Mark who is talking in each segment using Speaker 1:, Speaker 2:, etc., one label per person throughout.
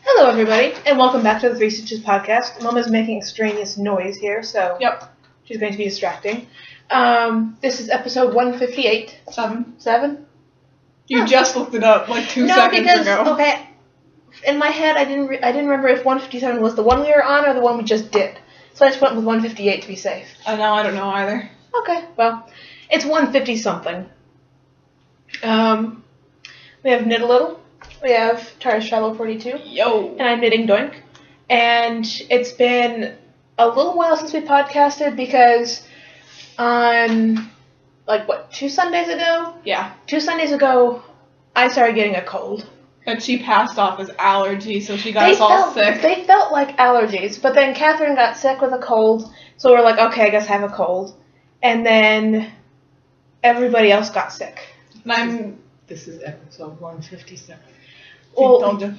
Speaker 1: Hello, everybody, and welcome back to the Three Stitches podcast. Mom is making extraneous noise here, so she's going to be distracting. This is episode 158. Seven?
Speaker 2: You just looked it up like 2 seconds ago.
Speaker 1: Okay, in my head, I didn't remember if 157 was the one we were on or the one we just did. So I just went with 158 to be safe.
Speaker 2: I don't know either.
Speaker 1: Okay, well, it's 150-something. We have Knit a Little. We have Tara's Travel 42.
Speaker 2: Yo!
Speaker 1: And I'm Knitting Doink. And it's been a little while since we podcasted because on, 2 Sundays ago?
Speaker 2: Yeah.
Speaker 1: 2 Sundays ago, I started getting a cold.
Speaker 2: And she passed off as allergy, so she got us all sick.
Speaker 1: They felt like allergies, but then Catherine got sick with a cold, so we're like, okay, I guess I have a cold. And then everybody else got sick.
Speaker 2: And
Speaker 3: This is episode 157.
Speaker 1: Well,
Speaker 2: told you.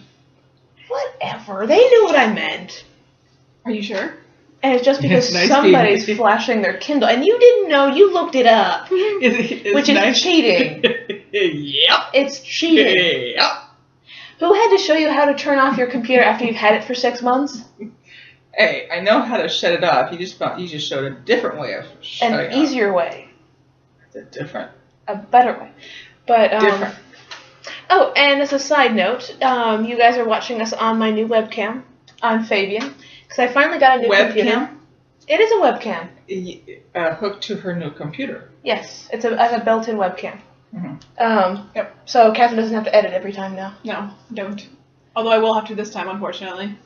Speaker 1: Whatever. They knew what I meant.
Speaker 2: Are you sure?
Speaker 1: And it's just because
Speaker 3: It's nice
Speaker 1: somebody's
Speaker 3: being-
Speaker 1: flashing their Kindle. And you didn't know. You looked it up. Which is cheating.
Speaker 3: Yep.
Speaker 1: It's cheating.
Speaker 3: Yep.
Speaker 1: Who had to show you how to turn off your computer after you've had it for 6 months?
Speaker 3: Hey, I know how to shut it off. You just showed a different way of shutting it
Speaker 1: An easier way.
Speaker 3: It's different.
Speaker 1: A better way. But,
Speaker 3: Different.
Speaker 1: Oh, and as a side note, you guys are watching us on my new webcam on Fabian. Because I finally got a new computer.
Speaker 3: Webcam?
Speaker 1: It is a webcam.
Speaker 3: Hooked to her new computer.
Speaker 1: Yes, it's a built-in webcam.
Speaker 3: Mm-hmm.
Speaker 1: So Catherine doesn't have to edit every time now.
Speaker 2: No, don't. Although I will have to this time, unfortunately.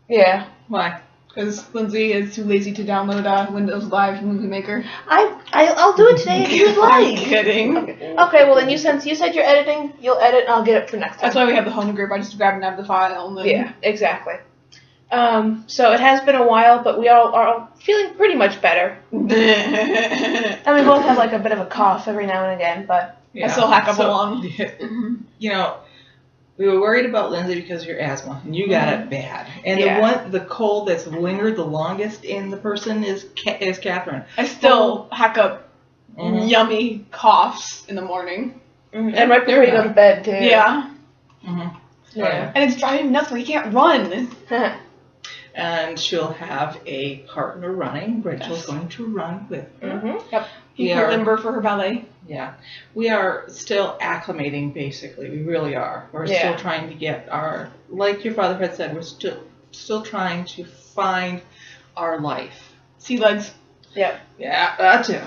Speaker 1: Yeah.
Speaker 3: Why?
Speaker 2: Because Lindsay is too lazy to download Windows Live Movie Maker.
Speaker 1: I'll do it today if you would
Speaker 2: I'm
Speaker 1: like.
Speaker 2: kidding.
Speaker 1: Okay, well then since you said you're editing, you'll edit and I'll get it for next time.
Speaker 2: That's why we have the home group. I just grab and add the file and then...
Speaker 1: Yeah, exactly. So it has been a while, but we all are feeling pretty much better. And we both have a bit of a cough every now and again, but...
Speaker 2: I still hack up along.
Speaker 3: You know, we were worried about Lindsay because of your asthma, and you got it bad. And the cold that's lingered the longest in the person is Catherine.
Speaker 2: I still hack up yummy coughs in the morning.
Speaker 1: And right before you go to bed, too.
Speaker 2: Yeah.
Speaker 3: Mm-hmm.
Speaker 1: Yeah.
Speaker 2: And it's driving me nuts when he can't run.
Speaker 3: And she'll have a partner running. Rachel's
Speaker 2: Yes.
Speaker 3: going to run with her.
Speaker 1: Mm-hmm.
Speaker 2: Yep. He can limber for her ballet.
Speaker 3: Yeah. We are still acclimating, basically. We really are. We're still trying to get like your father had said, we're still trying to find our life.
Speaker 2: Sea legs.
Speaker 1: Yep.
Speaker 3: Yeah, that too.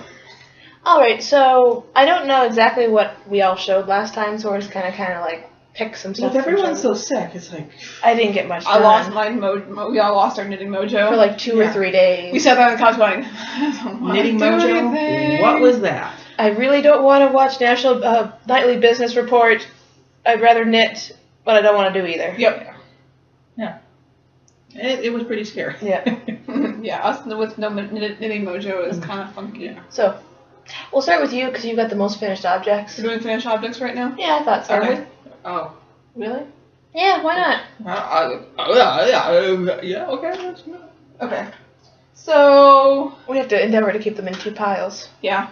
Speaker 1: Alright, so I don't know exactly what we all showed last time, so we're just kind of pick some stuff.
Speaker 3: With everyone so sick, it's like...
Speaker 1: I didn't get much done.
Speaker 2: I lost my mojo. We all lost our knitting mojo.
Speaker 1: For 2 or 3 days.
Speaker 2: We sat there on the couch going,
Speaker 3: Knitting mojo? What was that?
Speaker 1: I really don't want to watch National Nightly Business Report. I'd rather knit, but I don't want to do either.
Speaker 2: Yep.
Speaker 3: Yeah. It was pretty scary.
Speaker 1: Yeah.
Speaker 2: Yeah, us with no knitting mojo is kind of funky.
Speaker 3: Yeah.
Speaker 1: So, we'll start with you because you've got the most finished objects.
Speaker 2: We're doing finished objects right now?
Speaker 1: Yeah, I thought so.
Speaker 2: Okay.
Speaker 3: Oh.
Speaker 1: Really? Yeah, why not?
Speaker 3: Yeah, okay. That's good.
Speaker 2: Okay. So,
Speaker 1: We have to endeavor to keep them in 2 piles.
Speaker 2: yeah.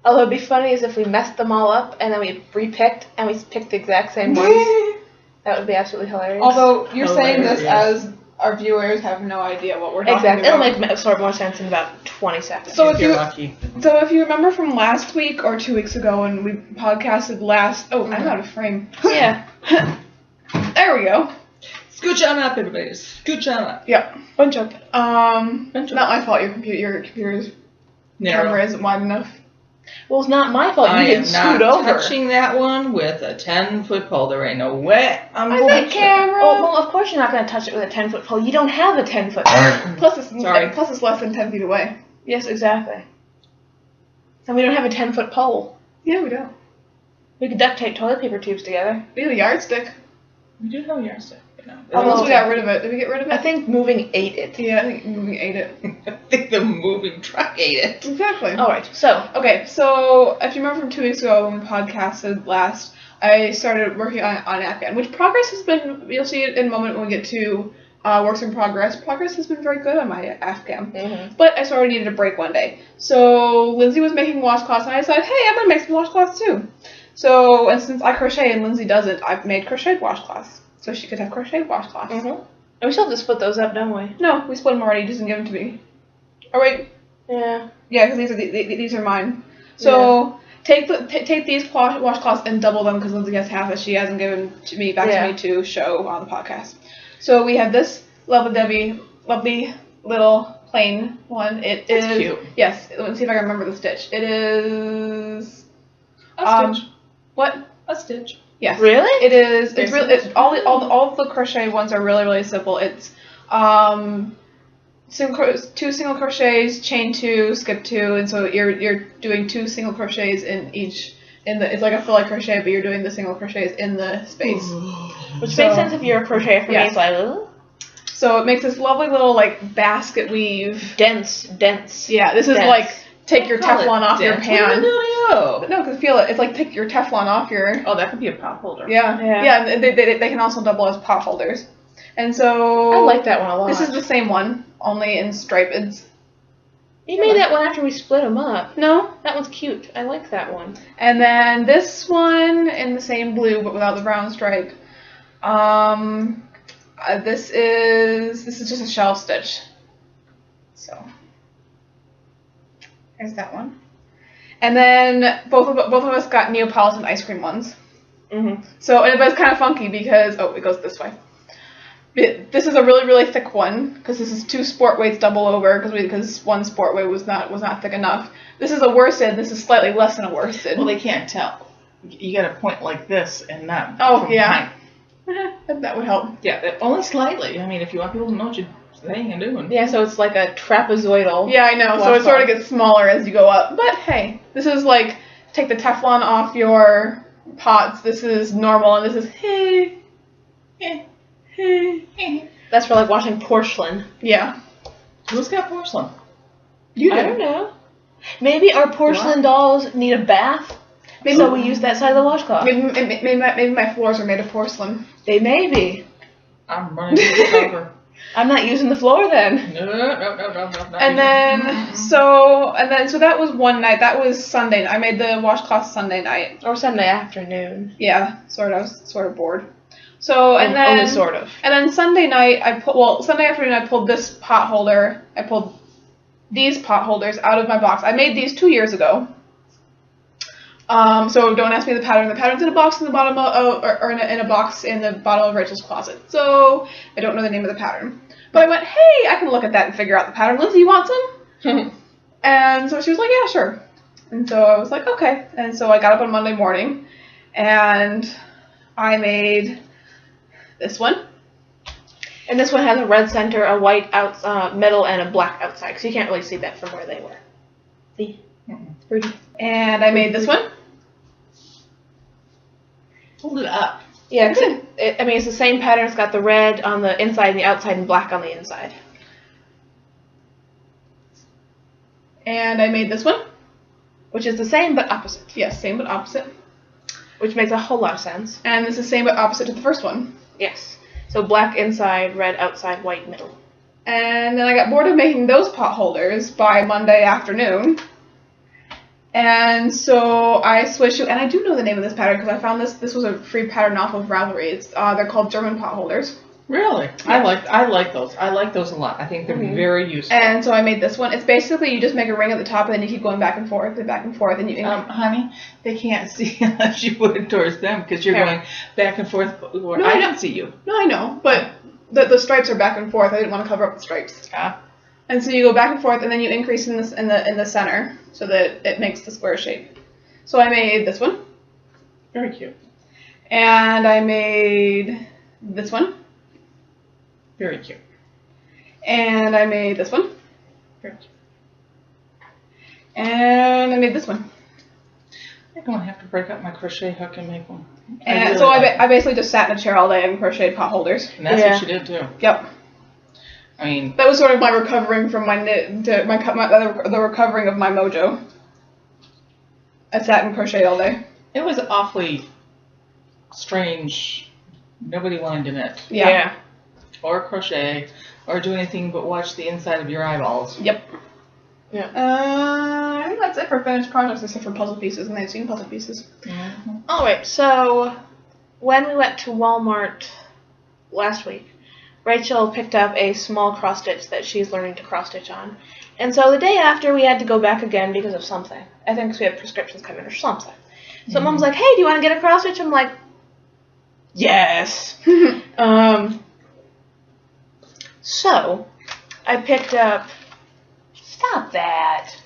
Speaker 1: Although it'd be funny is if we messed them all up and then we repicked and we picked the exact same ones. That would be absolutely hilarious.
Speaker 2: Although, you're saying this
Speaker 3: Hilarious.
Speaker 2: as our viewers have no idea what we're talking
Speaker 1: Exactly. It'll
Speaker 2: about.
Speaker 1: make sort of more sense in about 20 seconds.
Speaker 2: So
Speaker 3: if
Speaker 2: if
Speaker 3: you're
Speaker 2: you-
Speaker 3: lucky.
Speaker 2: So if you remember from last week or 2 weeks ago when we podcasted last... Oh, I'm out of frame.
Speaker 1: Yeah.
Speaker 2: There we go.
Speaker 3: Scooch on up, everybody. Scooch on up.
Speaker 2: Yeah.
Speaker 1: Bunch up.
Speaker 2: Not my fault. Your computer's camera isn't wide enough.
Speaker 1: Well, it's not my fault.
Speaker 3: I
Speaker 1: You
Speaker 3: am
Speaker 1: didn't
Speaker 3: not
Speaker 1: scoot over.
Speaker 3: touching that one with a 10-foot pole. There ain't no way. I'm
Speaker 2: I
Speaker 3: going
Speaker 2: said
Speaker 3: to.
Speaker 2: camera.
Speaker 1: Oh, well, of course you're not going to touch it with a 10-foot pole. You don't have a 10-foot pole.
Speaker 2: Plus it's less than 10 feet away.
Speaker 1: Yes, exactly. And we don't have a 10-foot pole.
Speaker 2: Yeah, we don't.
Speaker 1: We could duct tape toilet paper tubes together.
Speaker 2: We have a yardstick.
Speaker 3: We do have a yardstick.
Speaker 2: Unless we got rid of it. Did we get rid of it?
Speaker 1: I think moving ate it.
Speaker 2: Yeah, I think we ate it.
Speaker 3: I think the moving truck ate it.
Speaker 2: Exactly.
Speaker 1: Alright, so.
Speaker 2: Okay, so if you remember from 2 weeks ago when we podcasted last, I started working on Afghan, which progress has been, you'll see it in a moment when we get to works in progress. Progress has been very good on my Afghan.
Speaker 1: Mm-hmm.
Speaker 2: But I sort of needed a break one day. So Lindsay was making washcloths, and I decided, hey, I'm going to make some washcloths too. So, and since I crochet and Lindsay doesn't, I've made crocheted washcloths. so she could have crochet washcloths.
Speaker 1: Mm-hmm. And we still have to split those up, don't we?
Speaker 2: No, we split them already. You just didn't give them to me. Oh wait.
Speaker 1: Yeah.
Speaker 2: Yeah, because these are mine. So take these washcloths and double them because Lindsay has half that she hasn't given to me to show on the podcast. So we have this lovely little plain one. It's
Speaker 3: cute.
Speaker 2: Yes. Let me see if I can remember the stitch. It is
Speaker 3: a stitch.
Speaker 2: What?
Speaker 3: A stitch.
Speaker 2: Yes.
Speaker 1: Really?
Speaker 2: It is. It's really all of the crochet ones are really simple. It's 2 single crochets, chain 2, skip 2, and so you're doing 2 single crochets in each. It's like a fill crochet, but you're doing the single crochets in the space.
Speaker 1: Which makes sense if you're a crocheter for me. It's like,
Speaker 2: so it makes this lovely little like basket weave.
Speaker 1: Dense.
Speaker 2: Yeah, this is like take your Teflon off your pan.
Speaker 3: No,
Speaker 2: because feel it. It's like take your Teflon off your.
Speaker 3: Oh, that could be a pot holder.
Speaker 2: Yeah. And they can also double as pot holders. And so
Speaker 1: I like that one a lot.
Speaker 2: This is the same one, only in stripeds.
Speaker 1: You made that one after we split them up.
Speaker 2: No,
Speaker 1: that one's cute. I like that one.
Speaker 2: And then this one in the same blue but without the brown stripe. This is just a shell stitch. So there's that one. And then both of us got Neapolitan ice cream ones.
Speaker 1: Mm-hmm.
Speaker 2: So but it's kind of funky because it goes this way. This is a really thick one because this is 2 sport weights double over because 1 sport weight was not thick enough. This is a worsted. This is slightly less than a worsted.
Speaker 3: Well, they can't tell. You got to point like this and not.
Speaker 2: Oh yeah. That would help.
Speaker 3: Yeah, only slightly. I mean, if you want people to know what you're saying and doing.
Speaker 1: Yeah, so it's like a trapezoidal.
Speaker 2: Yeah, I know. So it sort of gets smaller as you go up. But hey, this is like take the Teflon off your pots. This is normal, and this is hey.
Speaker 1: That's for like washing porcelain.
Speaker 2: Yeah.
Speaker 3: Who's got porcelain?
Speaker 2: You do.
Speaker 1: I don't know. Maybe our porcelain dolls need a bath. Maybe so we use that side of the washcloth.
Speaker 2: Maybe my floors are made of porcelain.
Speaker 1: They may be.
Speaker 3: I'm running to the cover.
Speaker 1: I'm not using the floor then.
Speaker 3: No.
Speaker 2: And then so that was one night. That was Sunday. I made the washcloth Sunday night
Speaker 1: or Sunday afternoon.
Speaker 2: Yeah, sort of. I was sort of bored. So and then
Speaker 1: only sort of.
Speaker 2: And then Sunday night Sunday afternoon I pulled this pot holder. I pulled these pot holders out of my box. I made these 2 years ago. So don't ask me the pattern. The pattern's in a box in the bottom or in a box in the bottom of Rachel's closet. So I don't know the name of the pattern. But I went, hey, I can look at that and figure out the pattern. Lindsay, you want some? And so she was like, yeah, sure. And so I was like, okay. And so I got up on Monday morning and I made this one.
Speaker 1: And this one has a red center, a white middle, and a black outside. So you can't really see that from where they were. See? It's pretty.
Speaker 2: And I made this one.
Speaker 3: Hold it up.
Speaker 1: Yeah, it's the same pattern. It's got the red on the inside and the outside and black on the inside.
Speaker 2: And I made this one.
Speaker 1: Which is the same but opposite.
Speaker 2: Yes, same but opposite.
Speaker 1: Which makes a whole lot of sense.
Speaker 2: And it's the same but opposite to the first one.
Speaker 1: Yes. So black inside, red outside, white middle.
Speaker 2: And then I got bored of making those pot holders by Monday afternoon. And so I switched to, and I do know the name of this pattern because I found this was a free pattern off of Ravelry. They're called German pot holders.
Speaker 3: Really? Yeah. I like those. I like those a lot. I think they're very useful.
Speaker 2: And so I made this one. It's basically you just make a ring at the top and then you keep going back and forth, and you.
Speaker 3: Honey, they can't see unless you put it towards them because you're going back and forth. No, I don't see you.
Speaker 2: No, I know, but the stripes are back and forth. I didn't want to cover up the stripes.
Speaker 3: Ah.
Speaker 2: And so you go back and forth, and then you increase in the center so that it makes the square shape. So I made this one.
Speaker 3: Very cute.
Speaker 2: And I made this one.
Speaker 3: Very cute.
Speaker 2: And I made this one.
Speaker 3: Very cute.
Speaker 2: And I made this one.
Speaker 3: I'm going to have to break up my crochet hook and make one.
Speaker 2: And so I basically just sat in a chair all day and crocheted pot holders.
Speaker 3: And that's what you did too.
Speaker 2: Yep.
Speaker 3: I mean,
Speaker 2: that was sort of my recovering from my knit, the recovering of my mojo. I sat and crocheted all day.
Speaker 3: It was awfully strange. Nobody wanted to knit.
Speaker 2: Yeah.
Speaker 3: Or crochet, or do anything but watch the inside of your eyeballs.
Speaker 2: Yep.
Speaker 1: Yeah.
Speaker 2: I think that's it for finished projects except for puzzle pieces, and I've seen puzzle pieces.
Speaker 1: Mm-hmm. Alright, so when we went to Walmart last week, Rachel picked up a small cross stitch that she's learning to cross stitch on. And so the day after, we had to go back again because of something. I think we had prescriptions come in or something. So Mom's like, hey, do you want to get a cross stitch? I'm like, yes. So I picked up, stop that.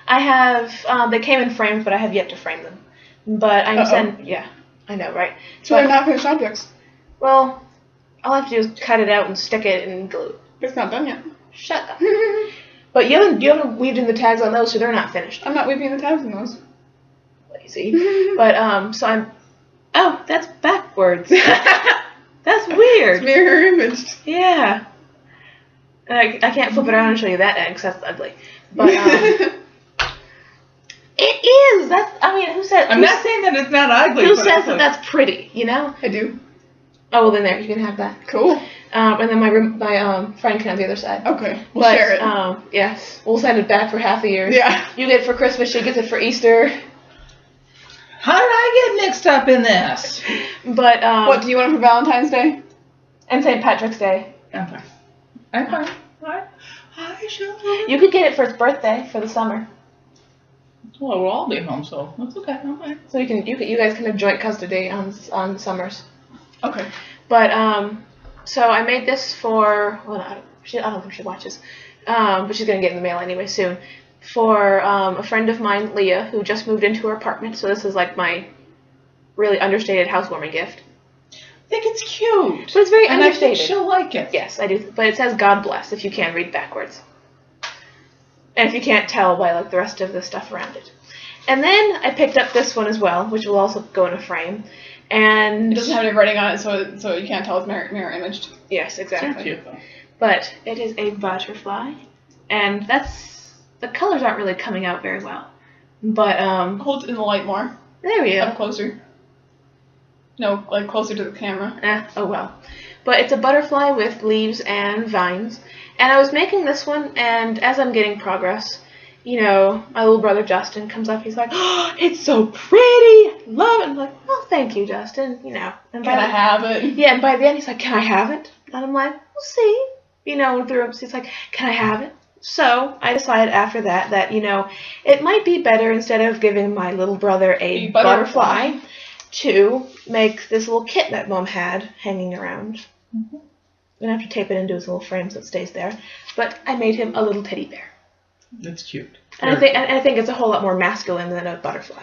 Speaker 1: I have, they came in frames, but I have yet to frame them. But I'm sending, yeah, I know, right?
Speaker 2: So they're not finished objects.
Speaker 1: Well, all I have to do is cut it out and stick it in glue.
Speaker 2: It's not done yet.
Speaker 1: Shut up. But you haven't weaved in the tags on those, so they're not finished.
Speaker 2: I'm not weaving the tags in those.
Speaker 1: Lazy. But, so I'm, oh, that's backwards. That's weird.
Speaker 2: It's mirror imaged.
Speaker 1: Yeah. And I can't flip it around and show you that end, because that's ugly. But, it is. That's, I mean, who said...
Speaker 3: I'm not saying that it's not ugly.
Speaker 1: Who says that that's pretty, you know?
Speaker 2: I do.
Speaker 1: Oh, well, then there, you can have that.
Speaker 2: Cool.
Speaker 1: And then my friend can have the other side.
Speaker 2: Okay, we'll share it.
Speaker 1: Yes, we'll send it back for half the year.
Speaker 2: Yeah.
Speaker 1: You get it for Christmas, she gets it for Easter.
Speaker 3: How did I get mixed up in this?
Speaker 1: But,
Speaker 2: what, do you want it for Valentine's Day?
Speaker 1: And St. Patrick's Day.
Speaker 3: Okay. Okay. I shall.
Speaker 1: You could get it for his birthday for the summer.
Speaker 3: Well, we'll all be home, so that's okay. Okay.
Speaker 1: So you guys can have joint custody on summers.
Speaker 2: Okay.
Speaker 1: But so I made this for I don't think she watches, but she's gonna get in the mail anyway soon. For a friend of mine, Leah, who just moved into her apartment. So this is like my really understated housewarming gift.
Speaker 3: I think it's cute.
Speaker 1: But it's very
Speaker 3: and
Speaker 1: understated.
Speaker 3: I think she'll like it.
Speaker 1: Yes, I do. But it says God bless if you can read backwards. And if you can't tell by like the rest of the stuff around it. And then I picked up this one as well, which will also go in a frame. And
Speaker 2: it doesn't have any writing on it, so you can't tell it's mirror imaged.
Speaker 1: Yes, exactly.
Speaker 3: Cute.
Speaker 1: But it is a butterfly, and the colors aren't really coming out very well. But
Speaker 2: hold it in the light more.
Speaker 1: There we go.
Speaker 2: Up closer. No, like closer to the camera.
Speaker 1: Oh well. But it's a butterfly with leaves and vines. And I was making this one, and as I'm getting progress, you know, my little brother Justin comes up. He's like, "Oh, it's so pretty! Love it!" I'm like, "Oh, thank you, Justin." You know. And
Speaker 2: can I have it?
Speaker 1: Yeah. And by the end, he's like, "Can I have it?" And I'm like, "We'll see." You know, he's like, "Can I have it?" So I decided after that you know, it might be better instead of giving my little brother a butterfly to make this little kit that Mom had hanging around. Mm-hmm. I'm gonna have to tape it into his little frame so it stays there. But I made him a little teddy bear.
Speaker 3: That's cute.
Speaker 1: And I think it's a whole lot more masculine than a butterfly.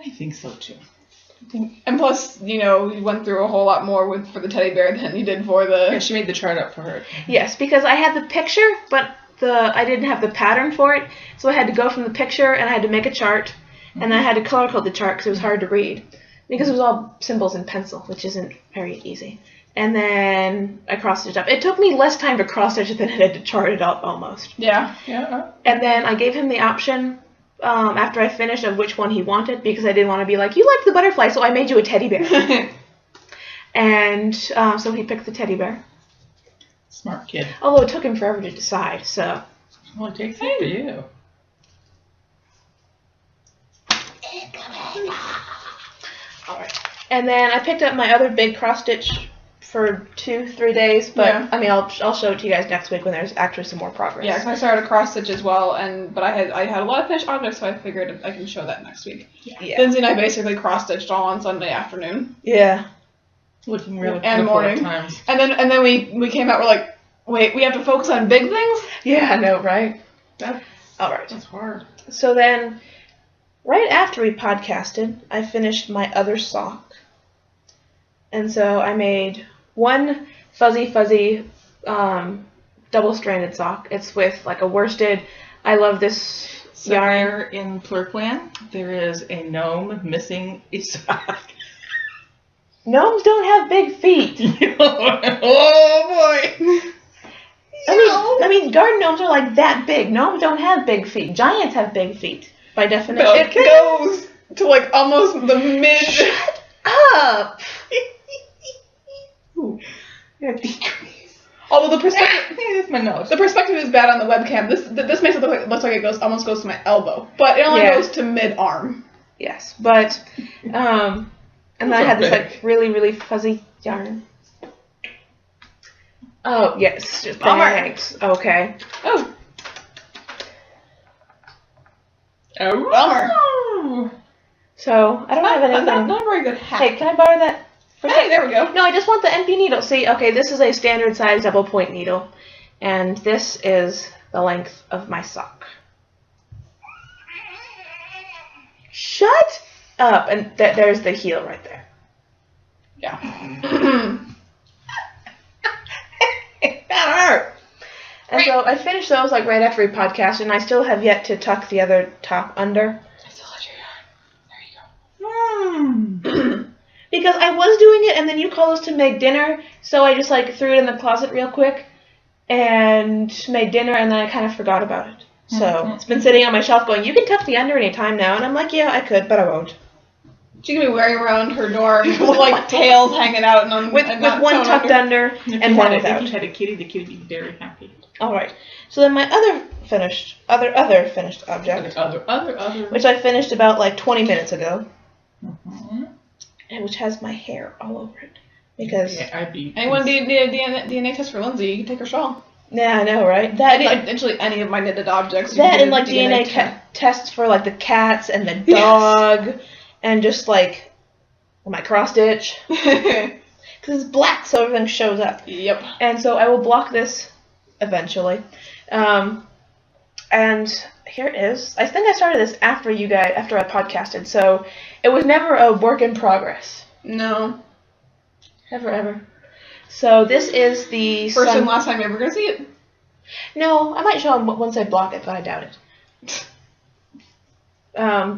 Speaker 3: I think so too.
Speaker 2: And plus, you know, you went through a whole lot more for the teddy bear than you did for the...
Speaker 3: Yeah, she made the chart up for her.
Speaker 1: Yes, because I had the picture, but I didn't have the pattern for it, so I had to go from the picture and I had to make a chart, and then I had to color code the chart because it was hard to read. Because it was all symbols in pencil, which isn't very easy. And then I cross-stitched up. It took me less time to cross-stitch it than it had to chart it up, almost.
Speaker 2: Yeah.
Speaker 1: And then I gave him the option, after I finished, of which one he wanted, because I didn't want to be like, you liked the butterfly, so I made you a teddy bear. And so he picked the teddy bear.
Speaker 3: Smart kid.
Speaker 1: Although it took him forever to decide, so...
Speaker 3: Well, it takes time for you.
Speaker 1: Alright. And then I picked up my other big cross-stitch for 2-3 days, but yeah. I mean, I'll show it to you guys next week when there's actually some more progress.
Speaker 2: Yeah, because I started a cross-stitch as well, but I had a lot of finished objects, so I figured I can show that next week. Yeah. Lindsay and I basically cross-stitched all on Sunday afternoon.
Speaker 1: Yeah.
Speaker 3: Looking really
Speaker 2: and morning.
Speaker 3: Times.
Speaker 2: And then we came out, we're like, wait, we have to focus on big things?
Speaker 1: Yeah, I know, right?
Speaker 3: Alright. That's hard.
Speaker 1: So then, right after we podcasted, I finished my other sock. And so I made one fuzzy double-stranded sock. It's with like a worsted. I love this yarn.
Speaker 3: In Plurkland, there is a gnome missing a sock.
Speaker 1: Gnomes don't have big feet.
Speaker 3: Oh boy!
Speaker 1: I mean, garden gnomes are like that big. Gnomes don't have big feet. Giants have big feet, by definition.
Speaker 2: But it goes to like almost the mid.
Speaker 1: Shut up!
Speaker 2: Although the perspective,
Speaker 3: that's my nose.
Speaker 2: The perspective is bad on the webcam. This makes it looks like it almost goes to my elbow, but it only goes to mid arm.
Speaker 1: Yes, but and then I had this like really fuzzy yarn. Oh, yes.
Speaker 2: Bummer.
Speaker 1: Thanks. Okay.
Speaker 2: Oh.
Speaker 3: Bummer.
Speaker 1: So, I don't have anything.
Speaker 2: Not a very good hack.
Speaker 1: Hey, can I borrow that?
Speaker 2: Hey, there we go.
Speaker 1: No, I just want the NP needle. See, okay, this is a standard size double point needle. And this is the length of my sock. Shut up. And there's the heel right there.
Speaker 2: Yeah.
Speaker 1: That hurt. And so I finished those like right after we podcasted, and I still have yet to tuck the other top under.
Speaker 2: I still had your yarn. There you go.
Speaker 1: Because I was doing it, and then you called us to make dinner, so I just like threw it in the closet real quick and made dinner, and then I kind of forgot about it. So it's been sitting on my shelf going, you can tuck the under any time now, and I'm like, yeah, I could, but I won't.
Speaker 2: She can be wearing around her dorm with like tails hanging out and
Speaker 1: with one tucked under and one without.
Speaker 3: If you had a kitty, the kitty would be very happy.
Speaker 1: All right. So then my other finished object,
Speaker 2: Other.
Speaker 1: which I finished about like 20 minutes ago, and which has my hair all over it because
Speaker 2: anyone need a DNA test for Lindsay? You can take her shawl.
Speaker 1: Yeah, I know, right? That
Speaker 2: Actually, any of my knitted objects.
Speaker 1: That and like DNA tests for like the cats and the dog. Yes. And just like my cross stitch, because it's black, so everything shows up.
Speaker 2: Yep.
Speaker 1: And so I will block this eventually. And here it is. I think I started this after I podcasted, so it was never a work in progress.
Speaker 2: No.
Speaker 1: Never ever. So this is the
Speaker 2: first and last time you're ever gonna see it.
Speaker 1: No, I might show them once I block it, but I doubt it.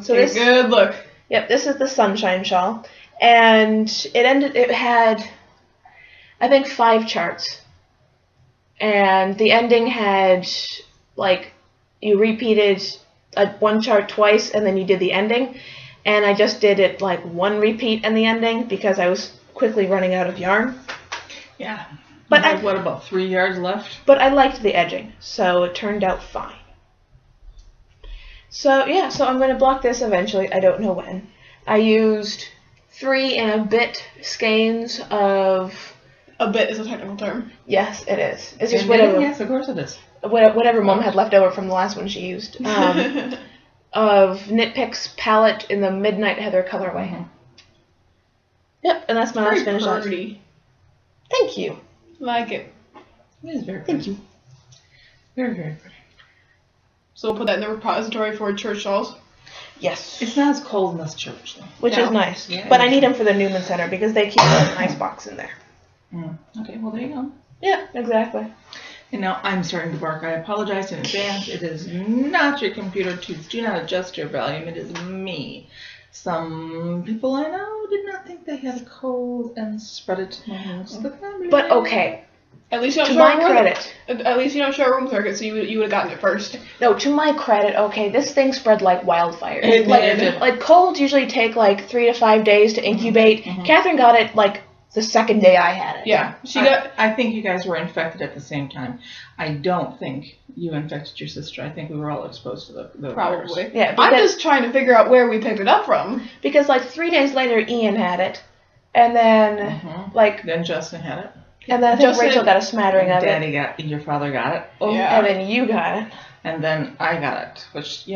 Speaker 1: So
Speaker 2: this good look.
Speaker 1: Yep, this is the sunshine shawl, and it had, I think, 5 charts, and the ending had, like, you repeated one chart twice, and then you did the ending, and I just did it, like, 1 repeat and the ending, because I was quickly running out of yarn.
Speaker 3: Yeah. But what, about 3 yards left?
Speaker 1: But I liked the edging, so it turned out fine. So, yeah, so I'm going to block this eventually. I don't know when. I used 3 and a bit skeins of...
Speaker 2: A bit is a technical term.
Speaker 1: Yes, it is. It's just whatever...
Speaker 3: Yes, of course it is.
Speaker 1: Whatever Mom had left over from the last one she used. Of Knit Picks palette in the Midnight Heather colorway. Mm-hmm. Yep, and that's my last finish.
Speaker 2: Pretty.
Speaker 1: Thank you.
Speaker 2: Like it.
Speaker 3: It is very pretty.
Speaker 1: Thank you.
Speaker 3: Very, very pretty.
Speaker 2: So we'll put that in the repository for church shawls.
Speaker 1: Yes.
Speaker 3: It's not as cold in this church, though.
Speaker 1: Which is nice. Yeah, but I need them for the Newman Center because they keep an icebox in there.
Speaker 3: Okay, well, there you go.
Speaker 1: Yeah, exactly.
Speaker 3: And now I'm starting to bark. I apologize in advance. It is not your computer to do not adjust your volume. It is me. Some people I know did not think they had a cold and spread it to most of the family.
Speaker 1: But okay.
Speaker 2: At least you don't
Speaker 1: to my credit.
Speaker 2: At least you don't show a room circuit, so you would have gotten it first.
Speaker 1: No, to my credit, okay, this thing spread like wildfire.
Speaker 2: It did.
Speaker 1: Like colds usually take like 3 to 5 days to incubate. Mm-hmm. Catherine got it like the second day I had it.
Speaker 2: Yeah,
Speaker 3: I think you guys were infected at the same time. I don't think you infected your sister. I think we were all exposed to the
Speaker 2: probably.
Speaker 3: virus.
Speaker 1: Yeah,
Speaker 2: I'm just trying to figure out where we picked it up from.
Speaker 1: Because like 3 days later, Ian had it, and then
Speaker 3: then Justin had it.
Speaker 1: And then I think Rachel got a smattering of
Speaker 3: it. Your father got it.
Speaker 1: Oh, yeah. And then you got it.
Speaker 3: And then I got it, which,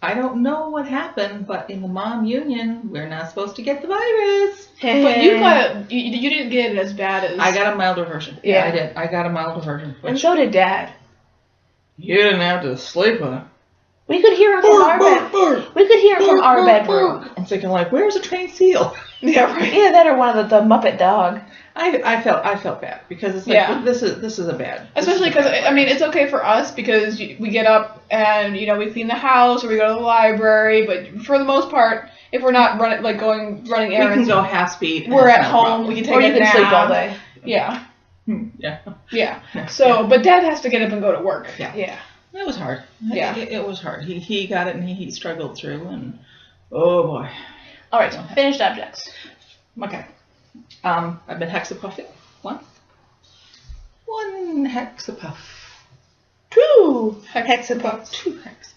Speaker 3: I don't know what happened, but in the mom union, we're not supposed to get the virus.
Speaker 2: But you got it. You didn't get it as bad as...
Speaker 3: I got a milder version.
Speaker 1: Yeah,
Speaker 3: I did. I got a milder version.
Speaker 1: And so did Dad.
Speaker 3: You didn't have to sleep with him.
Speaker 1: We could hear him from our bed. We could hear him from our bedroom.
Speaker 3: I'm thinking, where's a trained seal?
Speaker 1: Yeah, right. Either that or one of the Muppet dog.
Speaker 3: I felt bad because it's like this is a bad.
Speaker 2: Especially because it's okay for us because we get up and we clean the house or we go to the library, but for the most part, if we're not running errands,
Speaker 3: we can go half speed.
Speaker 2: We're at home. We can take a nap.
Speaker 1: Sleep all day.
Speaker 2: Yeah.
Speaker 3: Yeah.
Speaker 2: So, but Dad has to get up and go to work.
Speaker 3: Yeah. It was hard.
Speaker 2: Yeah.
Speaker 3: It was hard. He got it and he struggled through and oh boy.
Speaker 1: All right. Finished objects.
Speaker 3: Okay. I've been hexapuffing. 1 hexapuff.
Speaker 1: 2 hexapuff.
Speaker 3: 2 hexapuff.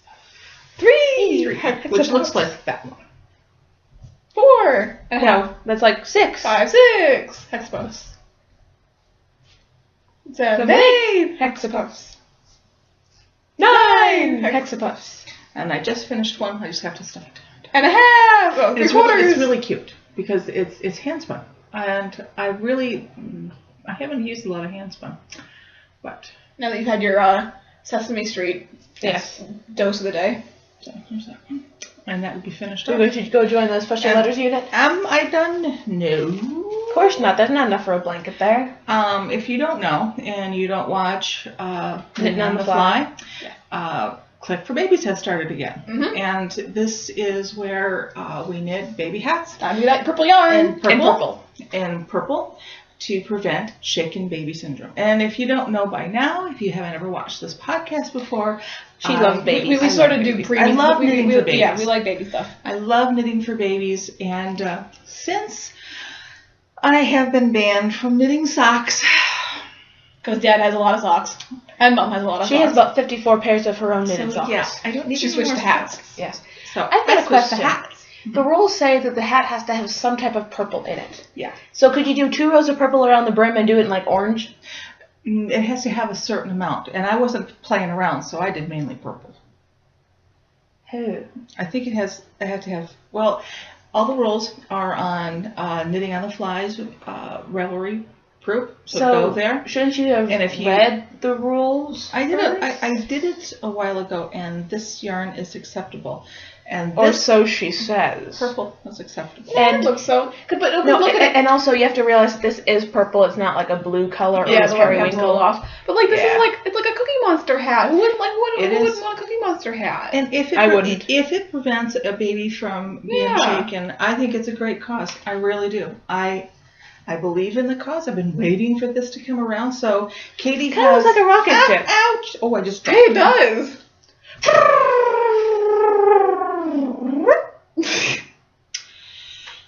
Speaker 1: 3
Speaker 3: hexapuff. Which looks like that one.
Speaker 2: 4.
Speaker 1: No, that's like 6.
Speaker 2: 5, 6 hexapuffs. 7,
Speaker 1: 8
Speaker 2: hexapuffs.
Speaker 1: 9 hexapuffs.
Speaker 3: And I just finished one. I just have to stuff it.
Speaker 2: And a half. Oh,
Speaker 3: It's really cute because it's handspun, and I haven't used a lot of handspun, but
Speaker 2: now that you've had your Sesame Street dose of the day.
Speaker 3: So here's that one. And that would be finished
Speaker 1: Are
Speaker 3: up.
Speaker 1: you going to go join the special letters unit?
Speaker 3: Am I done? No.
Speaker 1: Of course not. There's not enough for a blanket there.
Speaker 3: If you don't know and you don't watch
Speaker 1: Knitting on the Fly,
Speaker 3: Click for Babies has started again.
Speaker 2: Mm-hmm.
Speaker 3: And this is where we knit baby hats.
Speaker 2: Time to do that purple yarn.
Speaker 3: And purple to prevent shaken baby syndrome. And if you don't know by now, if you haven't ever watched this podcast before,
Speaker 1: she loves babies.
Speaker 2: We sort of do
Speaker 3: I love knitting for babies.
Speaker 2: Yeah, we like baby stuff.
Speaker 3: I love knitting for babies, and since I have been banned from knitting socks,
Speaker 2: because Dad has a lot of socks, and Mom has a lot of socks.
Speaker 1: She has about 54 pairs of her own knitted socks.
Speaker 3: Yeah, I don't need
Speaker 2: She
Speaker 3: any
Speaker 2: switched
Speaker 3: more
Speaker 2: to hats.
Speaker 3: socks.
Speaker 1: Yes.
Speaker 3: So
Speaker 1: I've got a question.
Speaker 3: hats.
Speaker 1: The rules say that the hat has to have some type of purple in it.
Speaker 3: Yeah.
Speaker 1: So could you do 2 rows of purple around the brim and do it in like orange?
Speaker 3: It has to have a certain amount, and I wasn't playing around, so I did mainly purple.
Speaker 1: Who?
Speaker 3: I think I have to have, well, all the rules are on Knitting on the Fly's Ravelry group, so go there.
Speaker 1: Shouldn't you have read the rules?
Speaker 3: I did it a while ago, and this yarn is acceptable. And
Speaker 1: Or
Speaker 3: this
Speaker 1: so she says.
Speaker 3: purple is acceptable.
Speaker 2: And it looks so. But
Speaker 1: and also you have to realize this is purple. It's not like a blue color or a periwinkle
Speaker 2: off. But like this is it's like a Cookie Monster hat. Who wouldn't want a Cookie Monster hat?
Speaker 3: And if it prevents a baby from being shaken, I think it's a great cause. I really do. I believe in the cause. I've been waiting for this to come around. So Katie
Speaker 1: kind of looks like a rocket ship.
Speaker 3: Ouch! Oh, I just dropped
Speaker 2: it does.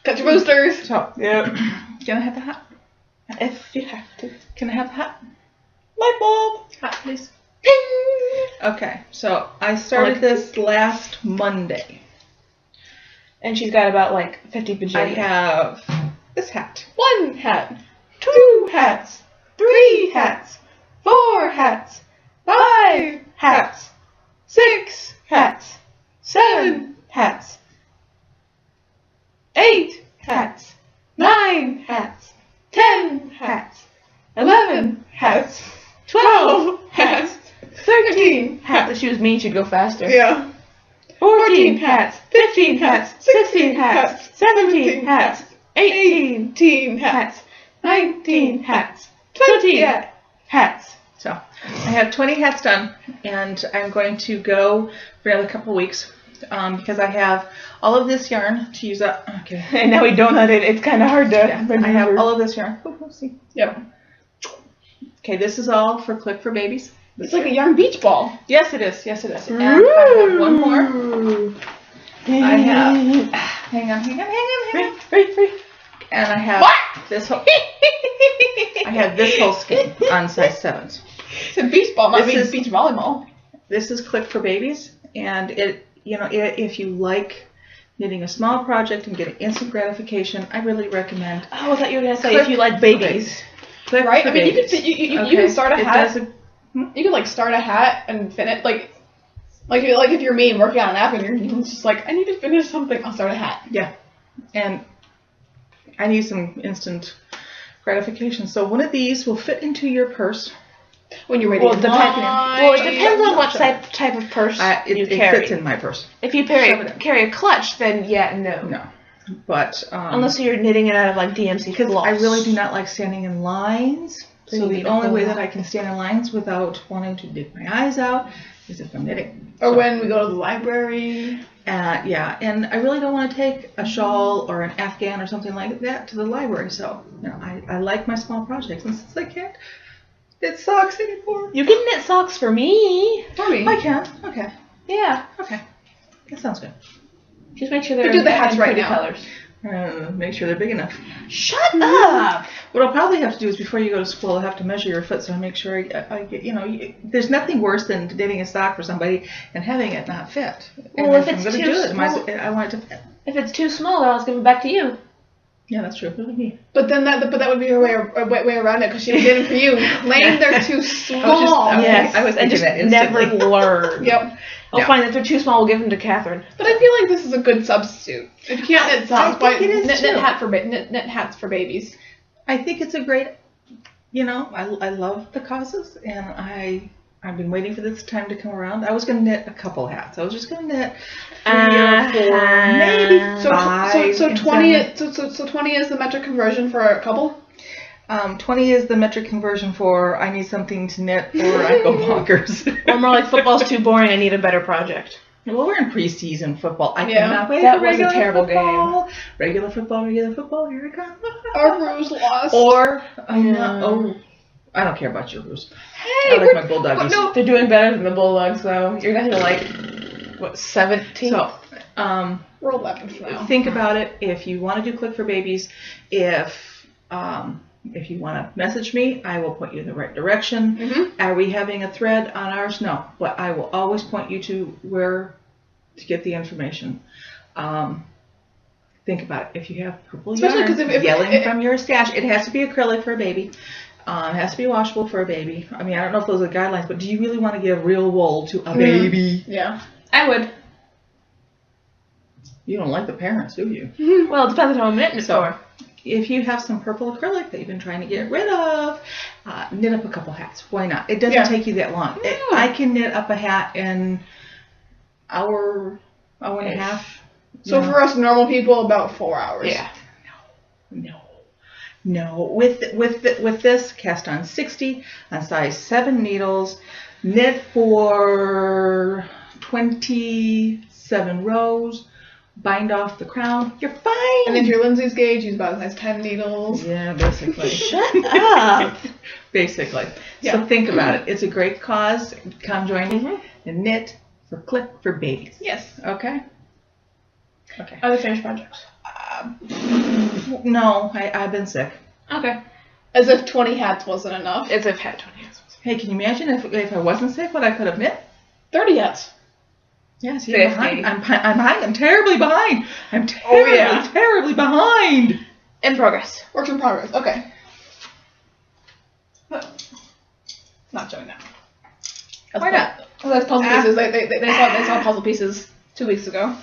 Speaker 2: Cut your boosters.
Speaker 3: So, can I have the hat?
Speaker 1: If you have to.
Speaker 3: Can I have the hat?
Speaker 2: Light bulb. Hat, please.
Speaker 3: Okay, so I started this last Monday.
Speaker 1: And she's got about like 50 bajillion.
Speaker 3: I have this hat.
Speaker 2: 1 hat.
Speaker 1: 2 hats. 3 hats. 4 hats. 5 hats. 6 hats. 7 hats. 8 hats. 9 hats. 10 hats. 11 hats. 12 hats. 13 hats. If she was mean, she'd go faster.
Speaker 2: Yeah.
Speaker 1: 14 hats. 15 hats. 16 hats. 17 hats. 18 hats. 19 hats. 20 hats.
Speaker 3: So I have 20 hats done, and I'm going to go for another couple of weeks because I have all of this yarn to use up. Okay.
Speaker 1: And now we donut it. It's kind of hard to remember.
Speaker 3: I have all of this yarn. See.
Speaker 2: Yep.
Speaker 3: Okay, this is all for Click for Babies.
Speaker 2: It's like a yarn beach ball.
Speaker 3: Yes, it is. Yes, it is. And I have one more. I have. Hang on.
Speaker 1: Free.
Speaker 3: And I have this whole. I have this whole skein on size 7s.
Speaker 2: It's a beach ball, not beach volleyball.
Speaker 3: This is Click for Babies, and if you like knitting a small project and getting instant gratification, I really recommend.
Speaker 1: Oh, I thought you were gonna say if you like babies.
Speaker 3: Click
Speaker 2: right?
Speaker 3: for
Speaker 2: I mean,
Speaker 3: babies.
Speaker 2: you can start a hat. You can like start a hat and finish like if you're me and working on an app and you're just like, I need to finish something, I'll start a hat.
Speaker 3: Yeah, and I need some instant gratification. So one of these will fit into your purse
Speaker 2: when you're ready.
Speaker 1: It depends on what type of purse you carry.
Speaker 3: It fits in my purse.
Speaker 1: If you carry a clutch, then no.
Speaker 3: But
Speaker 1: unless you're knitting it out of like DMC cloth.
Speaker 3: I really do not like standing in lines. So the only way that I can stand in lines without wanting to dig my eyes out is if I'm knitting.
Speaker 2: Or when we go to the library.
Speaker 3: And I really don't want to take a shawl or an Afghan or something like that to the library. So I like my small projects, and since I can't knit socks anymore,
Speaker 1: you can knit socks for me.
Speaker 2: For me,
Speaker 3: I can. Okay.
Speaker 1: Yeah.
Speaker 3: Okay. That sounds good.
Speaker 1: Just make sure they're
Speaker 2: do the hats right now.
Speaker 1: Colors.
Speaker 3: Make sure they're big enough.
Speaker 1: Shut up!
Speaker 3: What I'll probably have to do is before you go to school, I'll have to measure your foot so I make sure I get, there's nothing worse than knitting a sock for somebody and having it not fit.
Speaker 1: Well, if it's too small,
Speaker 3: I want it to fit.
Speaker 1: If it's too small, then I'll just give it back to you.
Speaker 3: Yeah, that's true. Look at me.
Speaker 2: But that would be her way around it because she would get them for you. Claim they're too small.
Speaker 1: I was
Speaker 3: thinking
Speaker 1: just
Speaker 3: that
Speaker 1: never
Speaker 3: instantly.
Speaker 1: learn.
Speaker 2: Yep.
Speaker 1: I'll find that they're too small. We'll give them to Catherine.
Speaker 2: But I feel like this is a good substitute. If you can't knit socks,
Speaker 3: I think it is
Speaker 2: knit hats for babies.
Speaker 3: I think it's a great, I love the causes, and I've been waiting for this time to come around. I was going to knit a couple hats. I was just going to knit 3 or 4, maybe 5.
Speaker 2: So 20. So 20 is the metric conversion for a couple.
Speaker 3: 20 is the metric conversion for I need something to knit or I go bonkers.
Speaker 1: Or more like football's too boring. I need a better project.
Speaker 3: Well, we're in preseason football. I
Speaker 2: Yeah,
Speaker 3: cannot wait
Speaker 1: that
Speaker 3: for
Speaker 1: was a
Speaker 3: regular
Speaker 1: terrible
Speaker 3: football.
Speaker 1: game.
Speaker 3: Regular football, here it comes.
Speaker 2: Our Rouge lost.
Speaker 1: Or
Speaker 3: I know. I don't care about your Rouge.
Speaker 2: Hey,
Speaker 3: I like my Bulldoggies.
Speaker 2: No,
Speaker 1: they're doing better than the Bulldogs, though. You're down to like what 17.
Speaker 3: So,
Speaker 2: we're 11th now.
Speaker 3: think about it. If you want to do Click for Babies, if you want to message me, I will point you in the right direction.
Speaker 2: Mm-hmm.
Speaker 3: Are we having a thread on ours? No, but I will always point you to where to get the information. Think about it. If you have purple
Speaker 2: Especially
Speaker 3: yarn
Speaker 2: 'cause if
Speaker 3: yelling from your stash, it has to be acrylic for a baby. It has to be washable for a baby. I mean, I don't know if those are guidelines, but do you really want to give real wool to a baby?
Speaker 2: Yeah, I would.
Speaker 3: You don't like the parents, do you?
Speaker 1: Well, it depends on how I'm knitting it for.
Speaker 3: If you have some purple acrylic that you've been trying to get rid of, knit up a couple hats. Why not? It doesn't take you that long. I can knit up a hat in hour and a half.
Speaker 2: So for us normal people, about 4 hours.
Speaker 1: Yeah.
Speaker 3: No. With this, cast on 60 on size 7 needles, knit for 27 rows. Bind off the crown. You're fine.
Speaker 2: And if you're Lindsay's gauge, use about size 10 needles.
Speaker 3: Yeah, basically.
Speaker 1: Shut up.
Speaker 3: Basically.
Speaker 2: Yeah.
Speaker 3: So think about it. It's a great cause. Come join me and knit for Click for Babies.
Speaker 2: Yes.
Speaker 3: Okay?
Speaker 2: Other finished projects.
Speaker 3: No, I've been sick.
Speaker 2: Okay. As if 20 hats wasn't enough.
Speaker 1: As if had 20 hats.
Speaker 3: Hey, can you imagine if I wasn't sick, what I could have knit?
Speaker 2: 30 hats.
Speaker 3: Yes,
Speaker 1: 50.
Speaker 3: I'm behind. I'm terribly behind. I'm terribly behind.
Speaker 1: In progress.
Speaker 2: Work in progress. Okay. Not showing that.
Speaker 3: Why not?
Speaker 2: That's puzzle pieces. They saw puzzle pieces 2 weeks ago.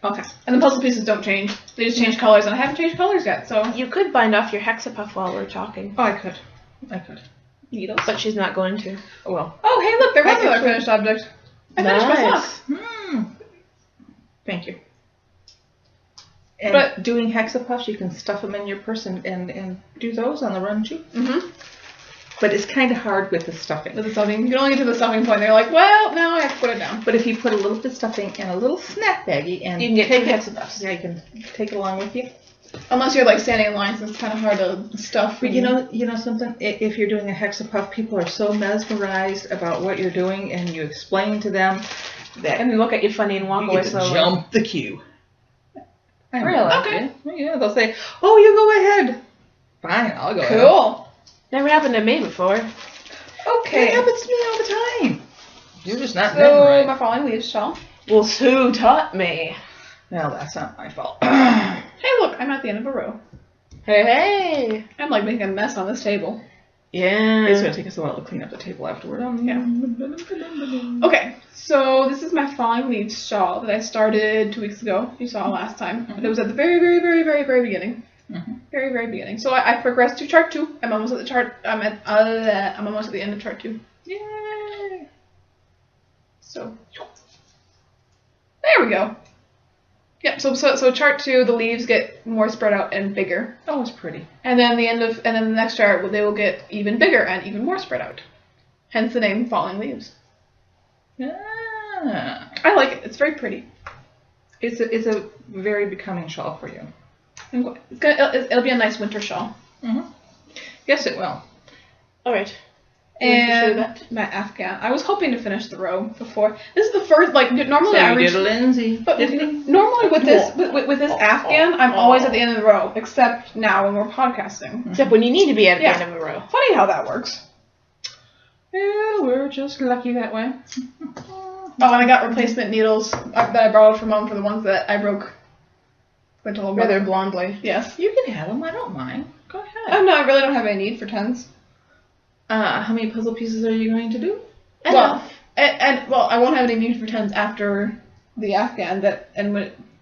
Speaker 3: Okay.
Speaker 2: And the puzzle pieces don't change. They just change colors, and I haven't changed colors yet, so.
Speaker 1: You could bind off your hexapuff while we're talking.
Speaker 3: Oh, I could.
Speaker 2: Needles.
Speaker 1: But she's not going to.
Speaker 3: Oh, well.
Speaker 2: Oh, hey, look, there was another finished object. I finished my socks.
Speaker 3: Thank you. And
Speaker 2: But
Speaker 3: doing hexapuffs, you can stuff them in your purse and do those on the run too.
Speaker 2: Mm-hmm.
Speaker 3: But it's kind of hard with the stuffing.
Speaker 2: With the stuffing, you can only get to the stuffing point. They're like, well, now I have to put it down.
Speaker 3: But if you put a little bit of stuffing in a little snack baggie and
Speaker 1: You can get
Speaker 3: take
Speaker 1: 2
Speaker 3: it,
Speaker 1: hexapuffs.
Speaker 3: yeah, you can take it along with you.
Speaker 2: Unless you're like standing in line, so it's kind of hard to stuff.
Speaker 3: But you know something? If you're doing a hexapuff, people are so mesmerized about what you're doing, and you explain to them that
Speaker 1: And they look at you funny and walk
Speaker 3: you
Speaker 1: away
Speaker 3: get to
Speaker 1: slowly.
Speaker 3: jump the queue.
Speaker 1: Really?
Speaker 2: Okay.
Speaker 3: Yeah, they'll say, "Oh, you go ahead." Fine, I'll go ahead.
Speaker 2: Cool.
Speaker 1: Never happened to me before.
Speaker 2: Okay.
Speaker 3: It happens to me all the time. You're just not
Speaker 2: So
Speaker 3: knitting right.
Speaker 2: my falling leaves shawl.
Speaker 1: Well, who taught me?
Speaker 3: Well, that's not my fault.
Speaker 2: Hey, look, I'm at the end of a row.
Speaker 1: Hey.
Speaker 2: I'm like making a mess on this table.
Speaker 1: Yeah.
Speaker 3: It's going to take us a while to clean up the table afterward.
Speaker 2: Okay, so this is my falling leaves shawl that I started 2 weeks ago. You saw last time. But it was at the very, very, very, very, very beginning. Very, very beginning. So I progressed to chart 2. I'm almost at the chart. I'm almost at the end of chart 2.
Speaker 3: Yay!
Speaker 2: So there we go. Yep. So chart 2, the leaves get more spread out and bigger,
Speaker 3: Oh, it's pretty.
Speaker 2: and then the next chart they will get even bigger and even more spread out. Hence the name falling leaves.
Speaker 3: Ah.
Speaker 2: I like it. It's very pretty.
Speaker 3: It's a very becoming shawl for you.
Speaker 2: It'll be a nice winter shawl.
Speaker 3: Yes, it will.
Speaker 1: All right. You want to show
Speaker 2: And
Speaker 1: that?
Speaker 2: my Afghan. I was hoping to finish the row before. This is the first. Like normally I reach.
Speaker 3: Lindsay.
Speaker 2: But normally with this with this Afghan, I'm always at the end of the row, except now when we're podcasting.
Speaker 1: Except when you need to be at the end of a row.
Speaker 2: Funny how that works.
Speaker 3: Yeah, we're just lucky that way.
Speaker 2: Oh, and I got replacement needles that I borrowed from Mom for the ones that I broke Went a little
Speaker 1: Rather
Speaker 2: bit.
Speaker 1: blondely.
Speaker 2: Yes.
Speaker 3: You can have them. I don't mind. Go ahead.
Speaker 2: Oh no, I really don't have any need for 10s.
Speaker 3: How many puzzle pieces are you going to do?
Speaker 2: Well, and I won't have any need for 10s after the Afghan.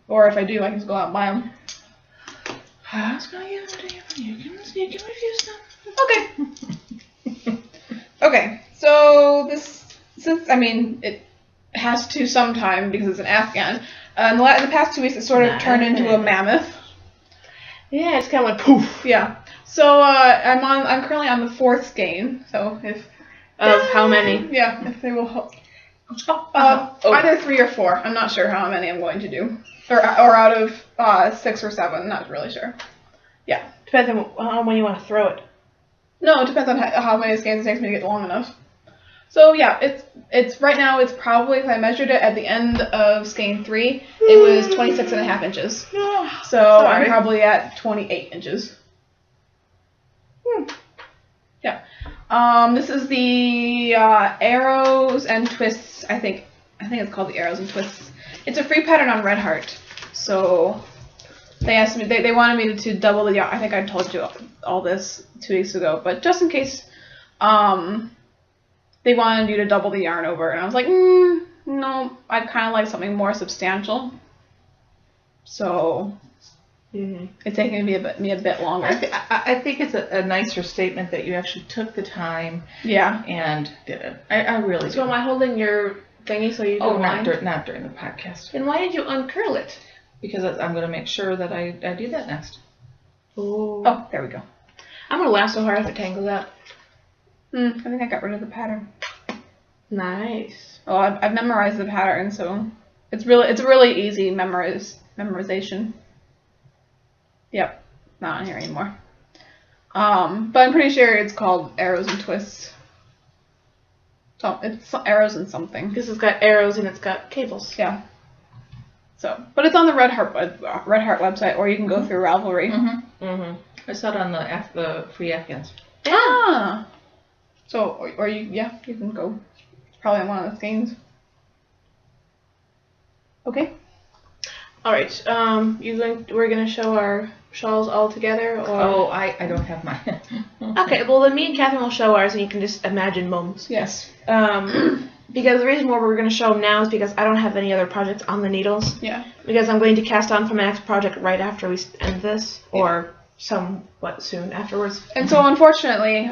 Speaker 2: Or if I do, I can just go out and buy them.
Speaker 3: I was going to give them to you. You can refuse them.
Speaker 2: Okay. Okay. So it has to sometime because it's an Afghan. In the past 2 weeks, it sort of turned into a mammoth.
Speaker 1: Yeah, it's kind of like poof.
Speaker 2: Yeah. So I'm currently on the 4th skein. So if
Speaker 1: how many?
Speaker 2: Yeah, if they will help. Either 3 or 4. I'm not sure how many I'm going to do, or out of 6 or 7. Not really sure. Yeah.
Speaker 1: Depends on when you want to throw it.
Speaker 2: No, it depends on how many skeins it takes me to get long enough. So yeah, it's right now. It's probably, if I measured it at the end of skein 3, it was 26.5 inches. So I'm probably at 28 inches. Yeah. This is the Arrows and Twists. I think it's called the Arrows and Twists. It's a free pattern on Red Heart. So they asked me. They wanted me to double the yarn. I think I told you all this 2 weeks ago, but just in case, they wanted you to double the yarn over, and I was like, no, I'd kind of like something more substantial. So it's taking me a bit longer.
Speaker 3: I think it's a nicer statement that you actually took the time.
Speaker 2: Yeah.
Speaker 3: And did it. I really.
Speaker 1: So am I holding your thingy so you don't mind?
Speaker 3: Not during the podcast.
Speaker 1: Then why did you uncurl it?
Speaker 3: Because I'm going to make sure that I do that next.
Speaker 1: Oh,
Speaker 2: there we go.
Speaker 1: I'm gonna laugh so hard if it tangles out.
Speaker 2: I think I got rid of the pattern.
Speaker 1: Nice.
Speaker 2: Oh, I've memorized the pattern, so it's a really easy memorization. Yep, not on here anymore. But I'm pretty sure it's called Arrows and Twists. So it's Arrows and something.
Speaker 1: Because it's got arrows and it's got cables.
Speaker 2: Yeah. So, but it's on the Red Heart website, or you can go through Ravelry.
Speaker 3: I saw it on the free Afghans.
Speaker 2: Ah. So, you can go. It's probably on one of the skeins. Okay.
Speaker 1: All right. We're gonna show our shawls all together, or?
Speaker 3: Oh, I don't have mine.
Speaker 1: Okay. Well, then me and Catherine will show ours, and you can just imagine mums.
Speaker 2: Yes.
Speaker 1: Because the reason why we're going to show them now is because I don't have any other projects on the needles.
Speaker 2: Yeah.
Speaker 1: Because I'm going to cast on for my next project right after we end this, or somewhat soon afterwards.
Speaker 2: And so, unfortunately,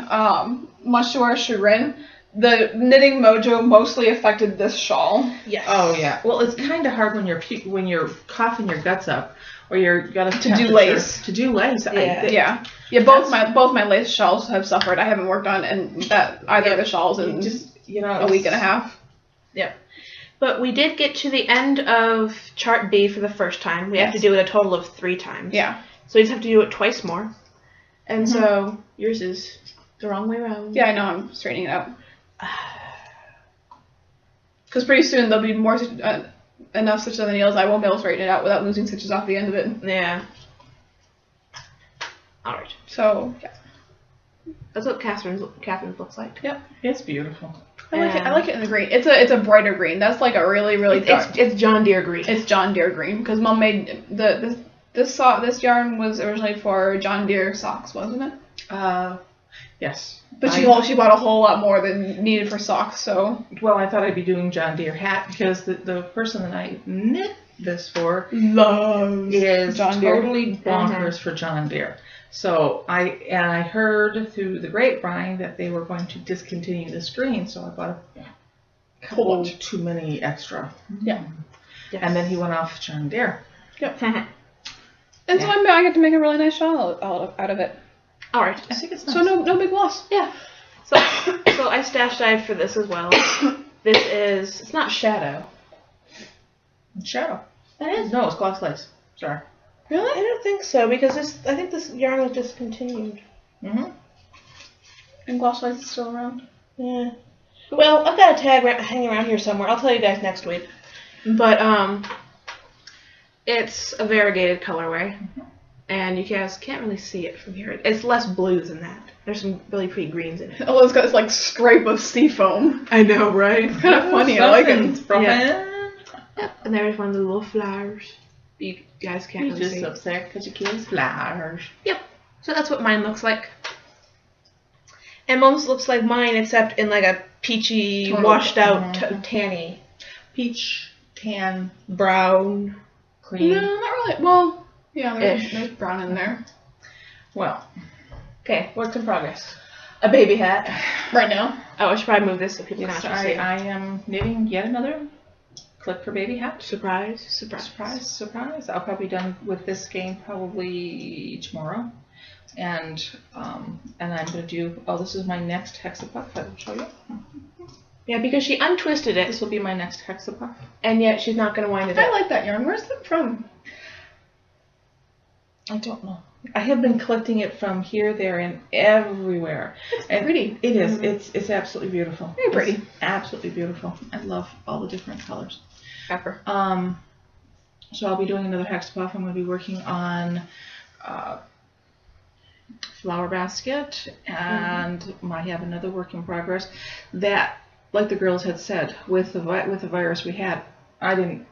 Speaker 2: much to our chagrin, the knitting mojo mostly affected this shawl.
Speaker 1: Yes.
Speaker 3: Oh yeah. Well, it's kind of hard when you're coughing your guts up, or you're
Speaker 2: to do lace.
Speaker 3: To do lace.
Speaker 2: Yeah. Both my lace shawls have suffered. I haven't worked on either of the shawls in a week and a half.
Speaker 1: Yep. But we did get to the end of chart B for the first time. We have to do it a total of 3 times.
Speaker 2: Yeah.
Speaker 1: So we just have to do it twice more. And so yours is the wrong way around.
Speaker 2: Yeah, I know. I'm straightening it out. Because pretty soon there'll be more enough stitches on the needles I won't be able to straighten it out without losing stitches off the end of it.
Speaker 1: Yeah. Alright.
Speaker 2: So, yeah.
Speaker 1: That's what Catherine's looks like.
Speaker 2: Yep.
Speaker 3: It's beautiful.
Speaker 2: I like it in the green. It's a brighter green. That's like a really, really dark.
Speaker 1: It's John Deere green.
Speaker 2: It's John Deere green because Mom made this yarn was originally for John Deere socks, wasn't it?
Speaker 3: Yes.
Speaker 2: But she bought a whole lot more than needed for socks. So.
Speaker 3: Well, I thought I'd be doing John Deere hat because the person that I knit this for is
Speaker 2: John Deere.
Speaker 3: Totally bonkers for John Deere. So I heard through the grapevine that they were going to discontinue this green, so I bought a couple too many extra.
Speaker 2: Yeah.
Speaker 1: Yes.
Speaker 3: And then he went off John Deere.
Speaker 2: Yep. And so I get to make a really nice shawl out of it.
Speaker 1: All right.
Speaker 3: I think it's nice.
Speaker 2: So no big loss.
Speaker 1: Yeah. So I stash dyed for this as well. It's not shadow.
Speaker 3: It's shadow.
Speaker 1: That is.
Speaker 3: No, it's gloss lace. Sorry.
Speaker 1: Really? I don't think so because I think this yarn was discontinued.
Speaker 2: And gloss lace is still around.
Speaker 1: Yeah. Well, I've got a tag hanging around here somewhere. I'll tell you guys next week. But it's a variegated colorway, and you guys can't really see it from here. It's less blues than that. There's some really pretty greens in it.
Speaker 2: Oh, it's got this like stripe of sea foam.
Speaker 1: I know, right?
Speaker 2: It's kind of funny. I like it.
Speaker 3: Yeah.
Speaker 1: Yep. And there's one of the little flowers. You guys can't
Speaker 3: You're
Speaker 1: really
Speaker 3: just
Speaker 1: see.
Speaker 3: upset because your kid's flowers.
Speaker 1: Yep. So that's what mine looks like. And Mom's looks like mine, except in like a peachy,
Speaker 2: Total.
Speaker 1: washed out, tanny,
Speaker 3: Peach, tan,
Speaker 1: brown.
Speaker 3: cream.
Speaker 2: No, not really. Well, yeah,
Speaker 1: Ish.
Speaker 2: there's brown in there.
Speaker 3: Well,
Speaker 1: Okay, work in progress.
Speaker 3: a baby hat.
Speaker 2: Right now.
Speaker 1: Oh, I should probably move this so people can actually
Speaker 3: Sorry,
Speaker 1: see.
Speaker 3: I am knitting yet another clip for baby hat.
Speaker 1: Surprise.
Speaker 3: Surprise. I'll probably be done with this game probably tomorrow. And I'm going to do, this is my next hexapuff. I will show you.
Speaker 1: Yeah, because she untwisted it,
Speaker 3: This will be my next hexapuff.
Speaker 1: and yet she's not going to wind it
Speaker 2: I
Speaker 1: up.
Speaker 2: like that yarn. Where's that from?
Speaker 3: I don't know. I have been collecting it from here, there, and everywhere.
Speaker 2: It's pretty.
Speaker 3: It is. It's absolutely beautiful.
Speaker 2: Very pretty.
Speaker 3: It's absolutely beautiful. I love all the different colors.
Speaker 1: Pepper.
Speaker 3: So I'll be doing another hexapuff. I'm going to be working on flower basket, and I have another work in progress. That, like the girls had said, with the virus we had, I didn't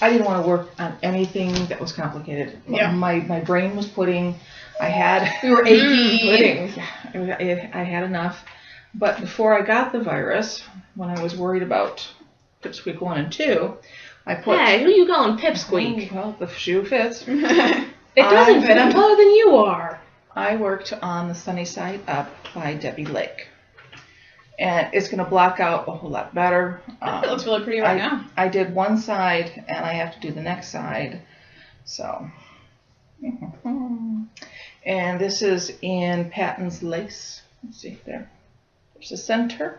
Speaker 3: want to work on anything that was complicated.
Speaker 2: Yeah.
Speaker 3: My brain was pudding. I had
Speaker 2: We were achy.
Speaker 3: pudding. I had enough. But before I got the virus, when I was worried about Pipsqueak 1 and 2, I put...
Speaker 1: Hey, who you calling Pipsqueak?
Speaker 3: Well, the shoe fits.
Speaker 1: It doesn't fit. I'm taller than you are.
Speaker 3: I worked on the Sunny Side Up by Debbie Lake. And it's going to block out a whole lot better.
Speaker 2: It looks really pretty right now.
Speaker 3: I did one side, and I have to do the next side. So. And this is in Patton's Lace. Let's see, there. There's the center.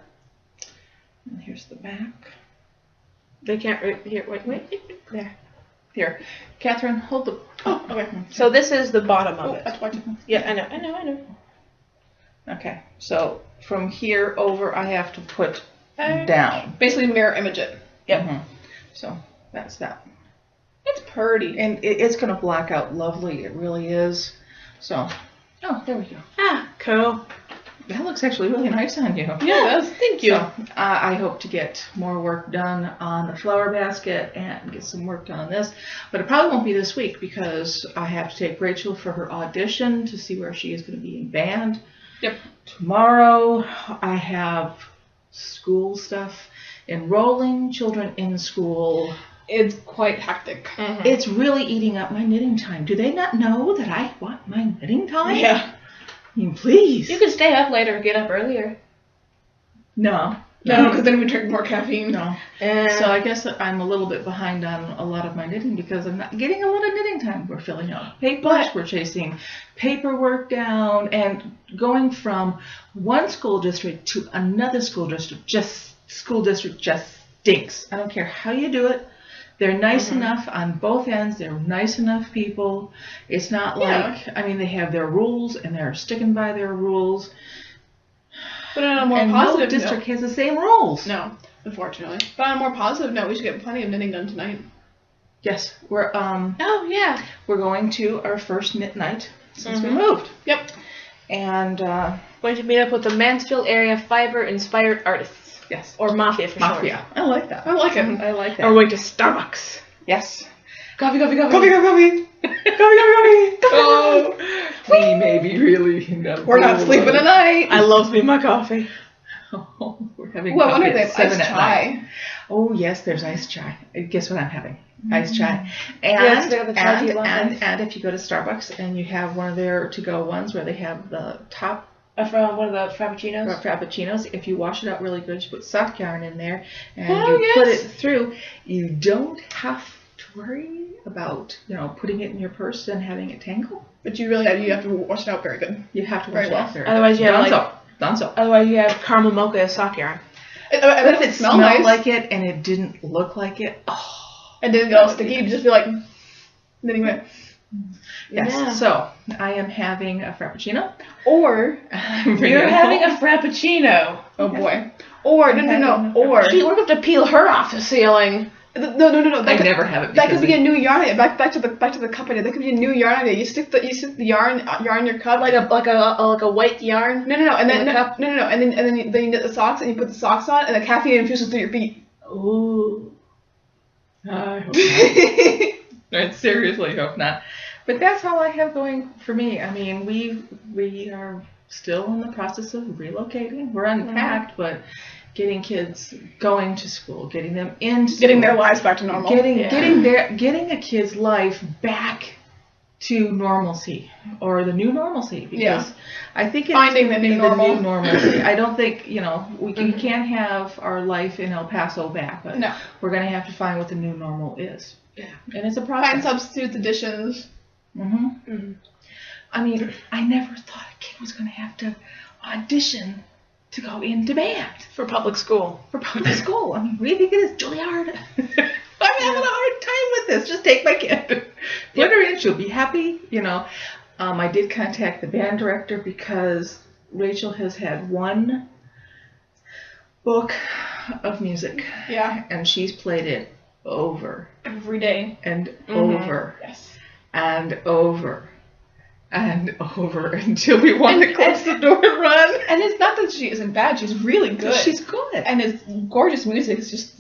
Speaker 3: And here's the back.
Speaker 1: They can't. Here, wait. There.
Speaker 3: Here. Catherine, hold the...
Speaker 2: Oh, okay.
Speaker 1: So this is the bottom of
Speaker 2: Oh,
Speaker 1: it.
Speaker 2: that's watching.
Speaker 1: Yeah, I know.
Speaker 3: Okay, so from here over, I have to put down.
Speaker 2: Basically mirror image it.
Speaker 1: Yep.
Speaker 3: Mhm. So that's that.
Speaker 2: It's pretty.
Speaker 3: And it's going to block out lovely. It really is. So, there we go.
Speaker 1: Ah, cool.
Speaker 3: That looks actually really nice on you.
Speaker 2: Yeah, it does. Thank you.
Speaker 3: So, I hope to get more work done on the flower basket and get some work done on this. But it probably won't be this week because I have to take Rachel for her audition to see where she is going to be in band.
Speaker 2: Yep.
Speaker 3: Tomorrow I have school stuff, enrolling children in school.
Speaker 2: It's quite hectic.
Speaker 3: It's really eating up my knitting time. Do they not know that I want my knitting time?
Speaker 2: Yeah.
Speaker 3: I mean, please.
Speaker 1: You can stay up later and get up earlier.
Speaker 3: No.
Speaker 2: No, because then we drink more caffeine.
Speaker 3: No.
Speaker 1: And
Speaker 3: So I guess that I'm a little bit behind on a lot of my knitting because I'm not getting a lot of knitting time. We're filling out papers, we're chasing paperwork down, and going from one school district to another school district just stinks. I don't care how you do it. They're nice enough on both ends. They're nice enough people. It's not like, they have their rules and they're sticking by their rules.
Speaker 2: But on a more
Speaker 3: And no
Speaker 2: positive
Speaker 3: district has the same rules.
Speaker 2: No, unfortunately. But on a more positive note, we should get plenty of knitting done tonight.
Speaker 3: Yes, we're
Speaker 1: oh yeah.
Speaker 3: we're going to our first knit night since we moved.
Speaker 2: Yep.
Speaker 3: And
Speaker 1: Going to meet up with the Mansfield area fiber inspired artists,
Speaker 3: yes,
Speaker 1: or Mafia for short.
Speaker 3: Mafia. I like that.
Speaker 2: I like it.
Speaker 3: I like
Speaker 1: And
Speaker 3: that.
Speaker 1: we're going to Starbucks.
Speaker 3: Yes.
Speaker 1: Coffee.
Speaker 3: Coffee. Coffee.
Speaker 2: Oh,
Speaker 3: We may be really.
Speaker 2: we're not sleeping tonight.
Speaker 1: I love me my coffee.
Speaker 3: We're having
Speaker 2: Well, I
Speaker 3: coffee
Speaker 2: wonder if they
Speaker 3: at
Speaker 2: have
Speaker 3: 7
Speaker 2: iced
Speaker 3: at night.
Speaker 2: chai.
Speaker 3: Oh yes, there's iced chai. Guess what I'm having? Iced chai. And
Speaker 1: Yes, they have the chai tea lattes.
Speaker 3: and if you go to Starbucks and you have one of their to-go ones where they have the top
Speaker 1: From one of the frappuccinos.
Speaker 3: frappuccinos, if you wash it out really good, you put sock yarn in there and
Speaker 2: Oh,
Speaker 3: you put
Speaker 2: yes.
Speaker 3: it through. You don't have to worry about putting it in your purse and having it tangle.
Speaker 2: But you have to wash it out very good.
Speaker 3: You have to
Speaker 2: Very
Speaker 3: wash it
Speaker 2: well.
Speaker 3: out there.
Speaker 1: Otherwise you have
Speaker 3: Dunzo.
Speaker 1: Otherwise you have caramel mocha as sock yarn.
Speaker 3: But if it
Speaker 2: smelled
Speaker 3: smelled
Speaker 2: nice
Speaker 3: like it and it didn't look like it,
Speaker 2: and didn't get all sticky, you'd just be like knitting away.
Speaker 3: yes.
Speaker 1: Yeah.
Speaker 3: So I am having a frappuccino.
Speaker 2: Or
Speaker 1: You're having a frappuccino.
Speaker 2: oh boy. Or no. Or
Speaker 1: Gee, we're going to have to peel her off the ceiling.
Speaker 2: no.
Speaker 3: I never have it.
Speaker 2: That could
Speaker 3: because
Speaker 2: be a new yarn idea. Back to the cup idea. That could be a new yarn idea. You stick the yarn in your cup
Speaker 1: Like a white yarn.
Speaker 2: No, and then
Speaker 1: in the cup?
Speaker 2: no, and then you knit the socks and you put the socks on and the caffeine infuses through your feet.
Speaker 1: Ooh.
Speaker 3: I hope not. I seriously hope not. But that's all I have going for me. I mean, we are still in the process of relocating. We're unpacked, but getting kids going to school, getting them into school,
Speaker 2: Getting their lives back to normal.
Speaker 3: Getting a kid's life back to normalcy, or the new normalcy, because I think it's
Speaker 2: finding the new normal.
Speaker 3: The new normalcy. I don't think, we can't have our life in El Paso back, but we're going to have to find what the new normal is.
Speaker 1: Yeah.
Speaker 3: And it's a process.
Speaker 2: Find substitutes, additions.
Speaker 3: I mean, I never thought a kid was going to have to audition to go into band.
Speaker 1: For public school.
Speaker 3: I mean, what do you think it is, Juilliard? I'm having a hard time with this. Just take my kid. Put her in. She'll be happy. I did contact the band director because Rachel has had one book of music.
Speaker 2: Yeah.
Speaker 3: And she's played it over.
Speaker 2: Every day.
Speaker 3: And over.
Speaker 2: Yes.
Speaker 3: And over. And over until we want to close the door and run.
Speaker 2: And it's not that she isn't bad. She's really good.
Speaker 3: She's good.
Speaker 2: And it's gorgeous music. It's just...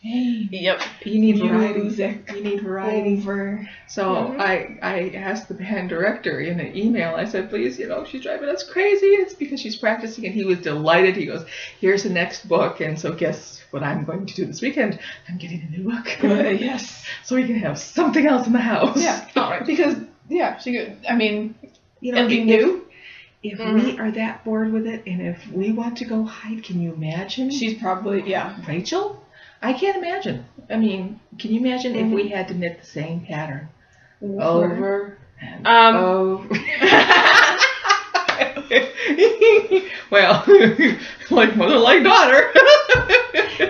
Speaker 2: Yep.
Speaker 3: You need variety.
Speaker 2: Music.
Speaker 3: You need variety.
Speaker 2: Over.
Speaker 3: So I asked the band director in an email. I said, please, she's driving us crazy. It's because she's practicing. And he was delighted. He goes, here's the next book. And so guess what I'm going to do this weekend? I'm getting a new book.
Speaker 2: Yes.
Speaker 3: So we can have something else in the house.
Speaker 2: Yeah. All right. Because, she could,
Speaker 3: it'll
Speaker 2: be new.
Speaker 3: If we are that bored with it, and if we want to go hide, can you imagine?
Speaker 2: She's probably,
Speaker 3: Rachel? I can't imagine. I mean, can you imagine if we had to knit the same pattern over and over? Well, like mother, like daughter.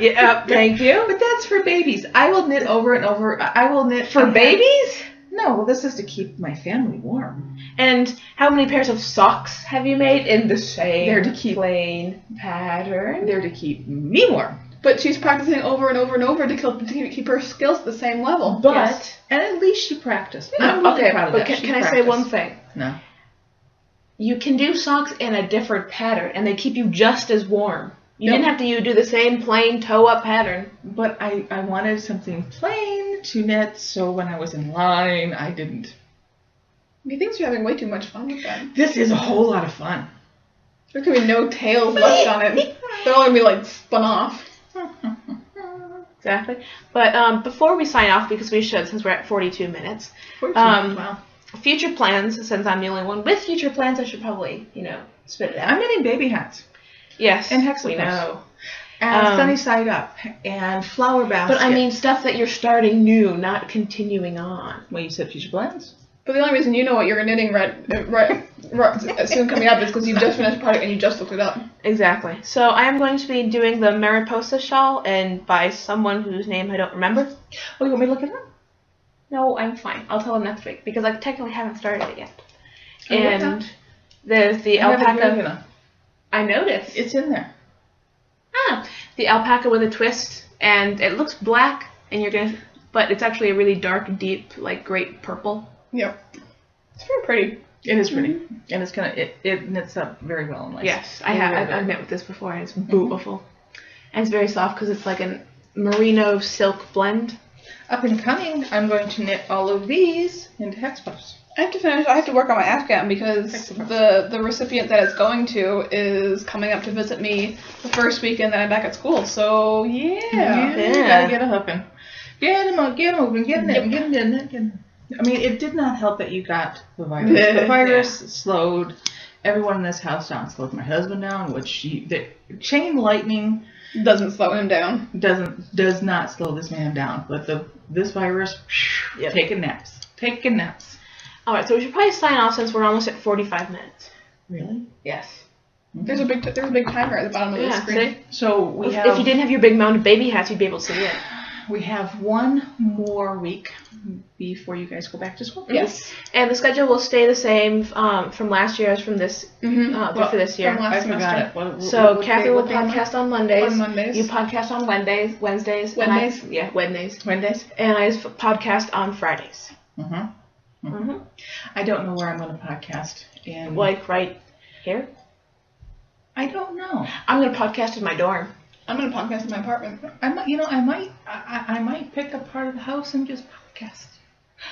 Speaker 1: Yeah, thank you.
Speaker 3: But that's for babies. I will knit over and over. I will knit
Speaker 1: for babies?
Speaker 3: No, well, this is to keep my family warm.
Speaker 1: And how many pairs of socks have you made in the same
Speaker 3: They're to keep
Speaker 1: plain pattern?
Speaker 3: They're to keep me warm.
Speaker 2: But she's practicing over and over and over to keep her skills at the same level.
Speaker 3: But, and at least she practiced. I'm really proud of
Speaker 1: but
Speaker 3: that.
Speaker 1: Can I say one thing?
Speaker 3: No.
Speaker 1: You can do socks in a different pattern, and they keep you just as warm. You didn't have to do the same plain toe-up pattern.
Speaker 3: But I wanted something plain to knit, so when I was in line, I didn't.
Speaker 2: He thinks you're having way too much fun with that.
Speaker 3: This is a whole lot of fun.
Speaker 2: There's going to be no tails left on it. They're all going to be, spun off.
Speaker 1: Exactly. But before we sign off, because we should, since we're at 42 minutes, future plans, since I'm the only one with future plans, I should probably, spit it out.
Speaker 3: I'm getting baby hats.
Speaker 1: Yes,
Speaker 3: and hexapus.
Speaker 1: We know.
Speaker 3: And sunny side up, and flower basket.
Speaker 1: But I mean stuff that you're starting new, not continuing on.
Speaker 3: Well, you said future plans.
Speaker 2: But the only reason you know what you're knitting right soon coming up is because you just finished a project and you just looked it up.
Speaker 1: Exactly. So I am going to be doing the Mariposa shawl, and by someone whose name I don't remember.
Speaker 3: Oh, you want me to look it up?
Speaker 1: No, I'm fine. I'll tell them next week because I technically haven't started it yet.
Speaker 3: Oh,
Speaker 1: and there's the alpaca. I noticed.
Speaker 3: It's in there.
Speaker 1: The alpaca with a twist, and it looks black, and but it's actually a really dark, deep, grape purple.
Speaker 2: Yep. It's very pretty.
Speaker 3: It is pretty. And it's it knits up very well.
Speaker 1: Yes, I've knit with this before, and it's beautiful. And it's very soft because it's like a merino silk blend.
Speaker 3: Up and coming, I'm going to knit all of these into hexapus.
Speaker 2: I have to work on my Afghan because the recipient that it's going to is coming up to visit me the first weekend that I'm back at school. So, yeah.
Speaker 3: Gotta get a hooping. Get him open, get him. I mean, it did not help that you got the virus. The virus slowed everyone in this house down. Slowed my husband down, the chain lightning
Speaker 2: doesn't slow him down.
Speaker 3: Does not slow this man down. But this virus, taking naps.
Speaker 1: All right, so we should probably sign off since we're almost at 45 minutes.
Speaker 3: Really?
Speaker 1: Yes.
Speaker 2: Mm-hmm. There's a big timer at the bottom of the screen.
Speaker 1: See?
Speaker 3: So
Speaker 1: if you didn't have your big mound of baby hats, you'd be able to see it.
Speaker 3: We have one more week before you guys go back to school.
Speaker 2: Yes.
Speaker 1: And the schedule will stay the same from last year as from this for this year.
Speaker 2: From last
Speaker 3: I forgot it.
Speaker 1: So Catherine will podcast on Mondays.
Speaker 2: On Mondays.
Speaker 1: You podcast on Wednesdays.
Speaker 2: Wednesdays.
Speaker 1: Wednesdays. And I podcast on Fridays.
Speaker 3: I don't know where I'm going to podcast.
Speaker 1: Right here?
Speaker 3: I don't know.
Speaker 1: I'm going to podcast in my dorm.
Speaker 2: I'm going to podcast in my apartment.
Speaker 3: I might pick a part of the house and just podcast.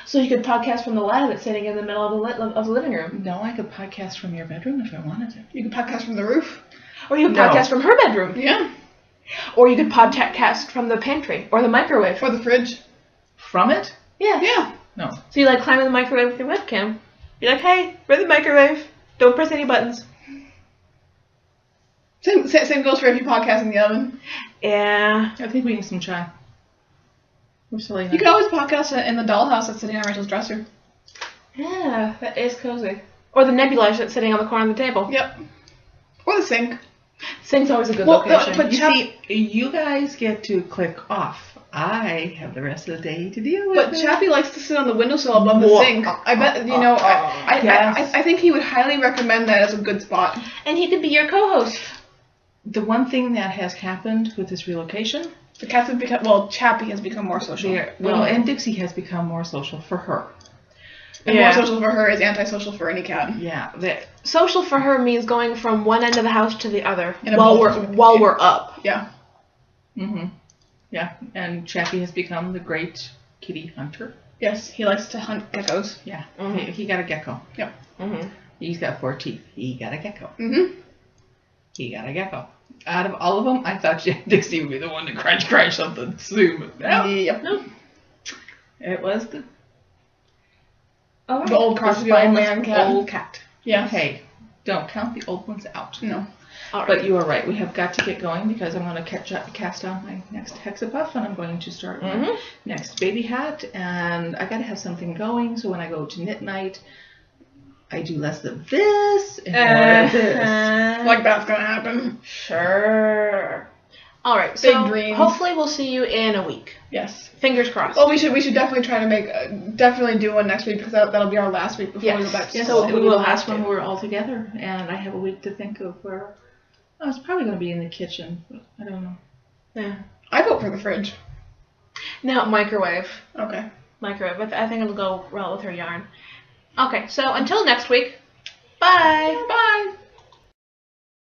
Speaker 1: So you could podcast from the ladder that's sitting in the middle of the living room.
Speaker 3: No, I could podcast from your bedroom if I wanted to.
Speaker 2: You could podcast from the roof.
Speaker 1: Or you could podcast from her bedroom.
Speaker 2: Yeah.
Speaker 1: Or you could podcast from the pantry or the microwave.
Speaker 2: Or the fridge.
Speaker 3: From it?
Speaker 1: Yeah.
Speaker 2: Yeah.
Speaker 3: No.
Speaker 1: So you like climb in the microwave with your webcam. You're like, hey, we're the microwave. Don't press any buttons.
Speaker 2: Same goes for if you podcast in the oven.
Speaker 1: Yeah.
Speaker 3: I think we need some chai. We're silly.
Speaker 2: You could always podcast in the dollhouse that's sitting on Rachel's dresser.
Speaker 1: Yeah, that is cozy. Or the nebulizer that's sitting on the corner of the table.
Speaker 2: Yep. Or the sink.
Speaker 1: Sink's always a good
Speaker 2: Well,
Speaker 1: location.
Speaker 2: but
Speaker 3: You see, you guys get to click off. I have the rest of the day to deal with
Speaker 2: But
Speaker 3: it.
Speaker 2: Chappie likes to sit on the windowsill above the sink. I bet, you know, I think he would highly recommend that as a good spot.
Speaker 1: And he could be your co-host.
Speaker 3: The one thing that has happened with this relocation,
Speaker 2: The cats have become, well, Chappie has become more social.
Speaker 3: and Dixie has become more social for her.
Speaker 2: And more social for her is antisocial for any cat.
Speaker 3: Yeah,
Speaker 1: Social for her means going from one end of the house to the other
Speaker 2: In a
Speaker 1: while
Speaker 2: boat.
Speaker 1: we're up.
Speaker 2: Yeah.
Speaker 3: Mm-hmm. Yeah, and Chappie has become the great kitty hunter.
Speaker 2: Yes, he likes to hunt geckos.
Speaker 3: Yeah,
Speaker 1: Mhm.
Speaker 3: he got a gecko.
Speaker 2: Yep.
Speaker 1: Mm-hmm.
Speaker 3: He's got 4 teeth. He got a gecko.
Speaker 2: Mm-hmm.
Speaker 3: He got a gecko. Out of all of them, I thought Dixie would be the one to crunch something soon. No,
Speaker 2: Yep.
Speaker 3: it was the
Speaker 2: The old crotchety old man cat.
Speaker 3: old cat.
Speaker 2: Yeah.
Speaker 3: Hey, don't count the old ones out.
Speaker 2: No.
Speaker 1: All right.
Speaker 3: But you are right. We have got to get going because I'm going to cast on my next Hexapuff and I'm going to start my next baby hat. And I got to have something going so when I go to knit night, I do less of this and more of this.
Speaker 2: Like that's gonna happen.
Speaker 1: Sure. All right.
Speaker 2: Big
Speaker 1: So
Speaker 2: dreams.
Speaker 1: hopefully we'll see you in a week.
Speaker 2: Yes.
Speaker 1: Fingers crossed.
Speaker 2: Well, we should definitely try to make definitely do one next week because that'll be our last week before we go back to
Speaker 3: Yes,
Speaker 2: school.
Speaker 3: so we will last when we're all together, and I have a week to think of where. I was probably going to be in the kitchen, but I don't know.
Speaker 1: Yeah.
Speaker 2: I vote for the fridge.
Speaker 1: No, microwave.
Speaker 2: Okay.
Speaker 1: Microwave. I think it'll go well with her yarn. Okay, so until next week, bye.
Speaker 2: Bye.